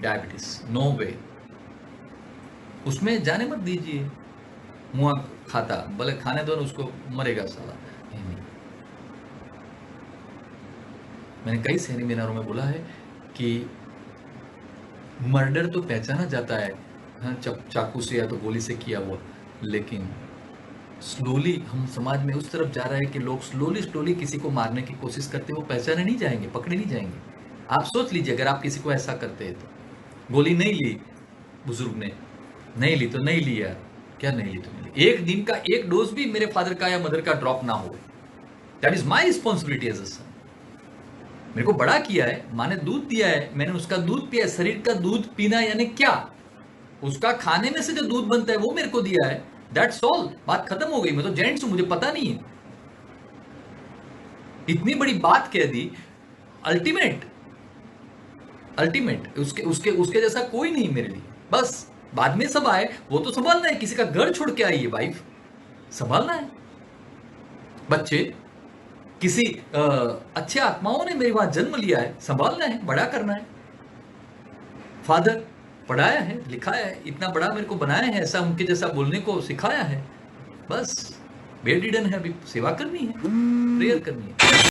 Speaker 1: diabetes, no way, उसमें जाने मत दीजिए। मुआ खाता, भले खाने दो ना उसको, मरेगा साला। नहीं, मैंने कई सेमिनारों में बोला है कि मर्डर तो पहचाना जाता है, हाँ, चाकू से या तो गोली से किया हुआ, लेकिन स्लोली हम समाज में उस तरफ जा रहा है कि लोग स्लोली किसी को मारने की कोशिश करते, वो पहचाने नहीं जाएंगे, पकड़े नहीं जाएंगे। आप सोच लीजिए, अगर आप किसी को ऐसा करते हैं तो गोली नहीं ली बुजुर्ग ने, नहीं ली तो नहीं ली यार, क्या नहीं ली तो नहीं ली, एक दिन का एक डोज भी मेरे फादर का या मदर का ड्रॉप ना हो, that is my responsibility as a son. मेरे को बड़ा किया है, माँ ने दूध दिया है, मैंने उसका दूध पिया, शरीर का दूध पीना यानी क्या, उसका खाने में से जो दूध बनता है वो मेरे को दिया है, दैट्स ऑल, बात खत्म हो गई। मैं तो जेंट्स हूं, मुझे पता नहीं है, इतनी बड़ी बात कह दी। अल्टीमेट उसके उसके उसके जैसा कोई नहीं मेरे लिए। बस बाद में सब आए, वो तो संभालना है, किसी का घर छोड़ के आई है वाइफ, संभालना है। बच्चे किसी अच्छे आत्माओं ने मेरे वहां जन्म लिया है, संभालना है, बड़ा करना है। फादर पढ़ाया है, लिखाया है, इतना बड़ा मेरे को बनाया है, ऐसा उनके जैसा बोलने को सिखाया है, बस बेड रिडन है, अभी सेवा करनी है, प्रेयर करनी है।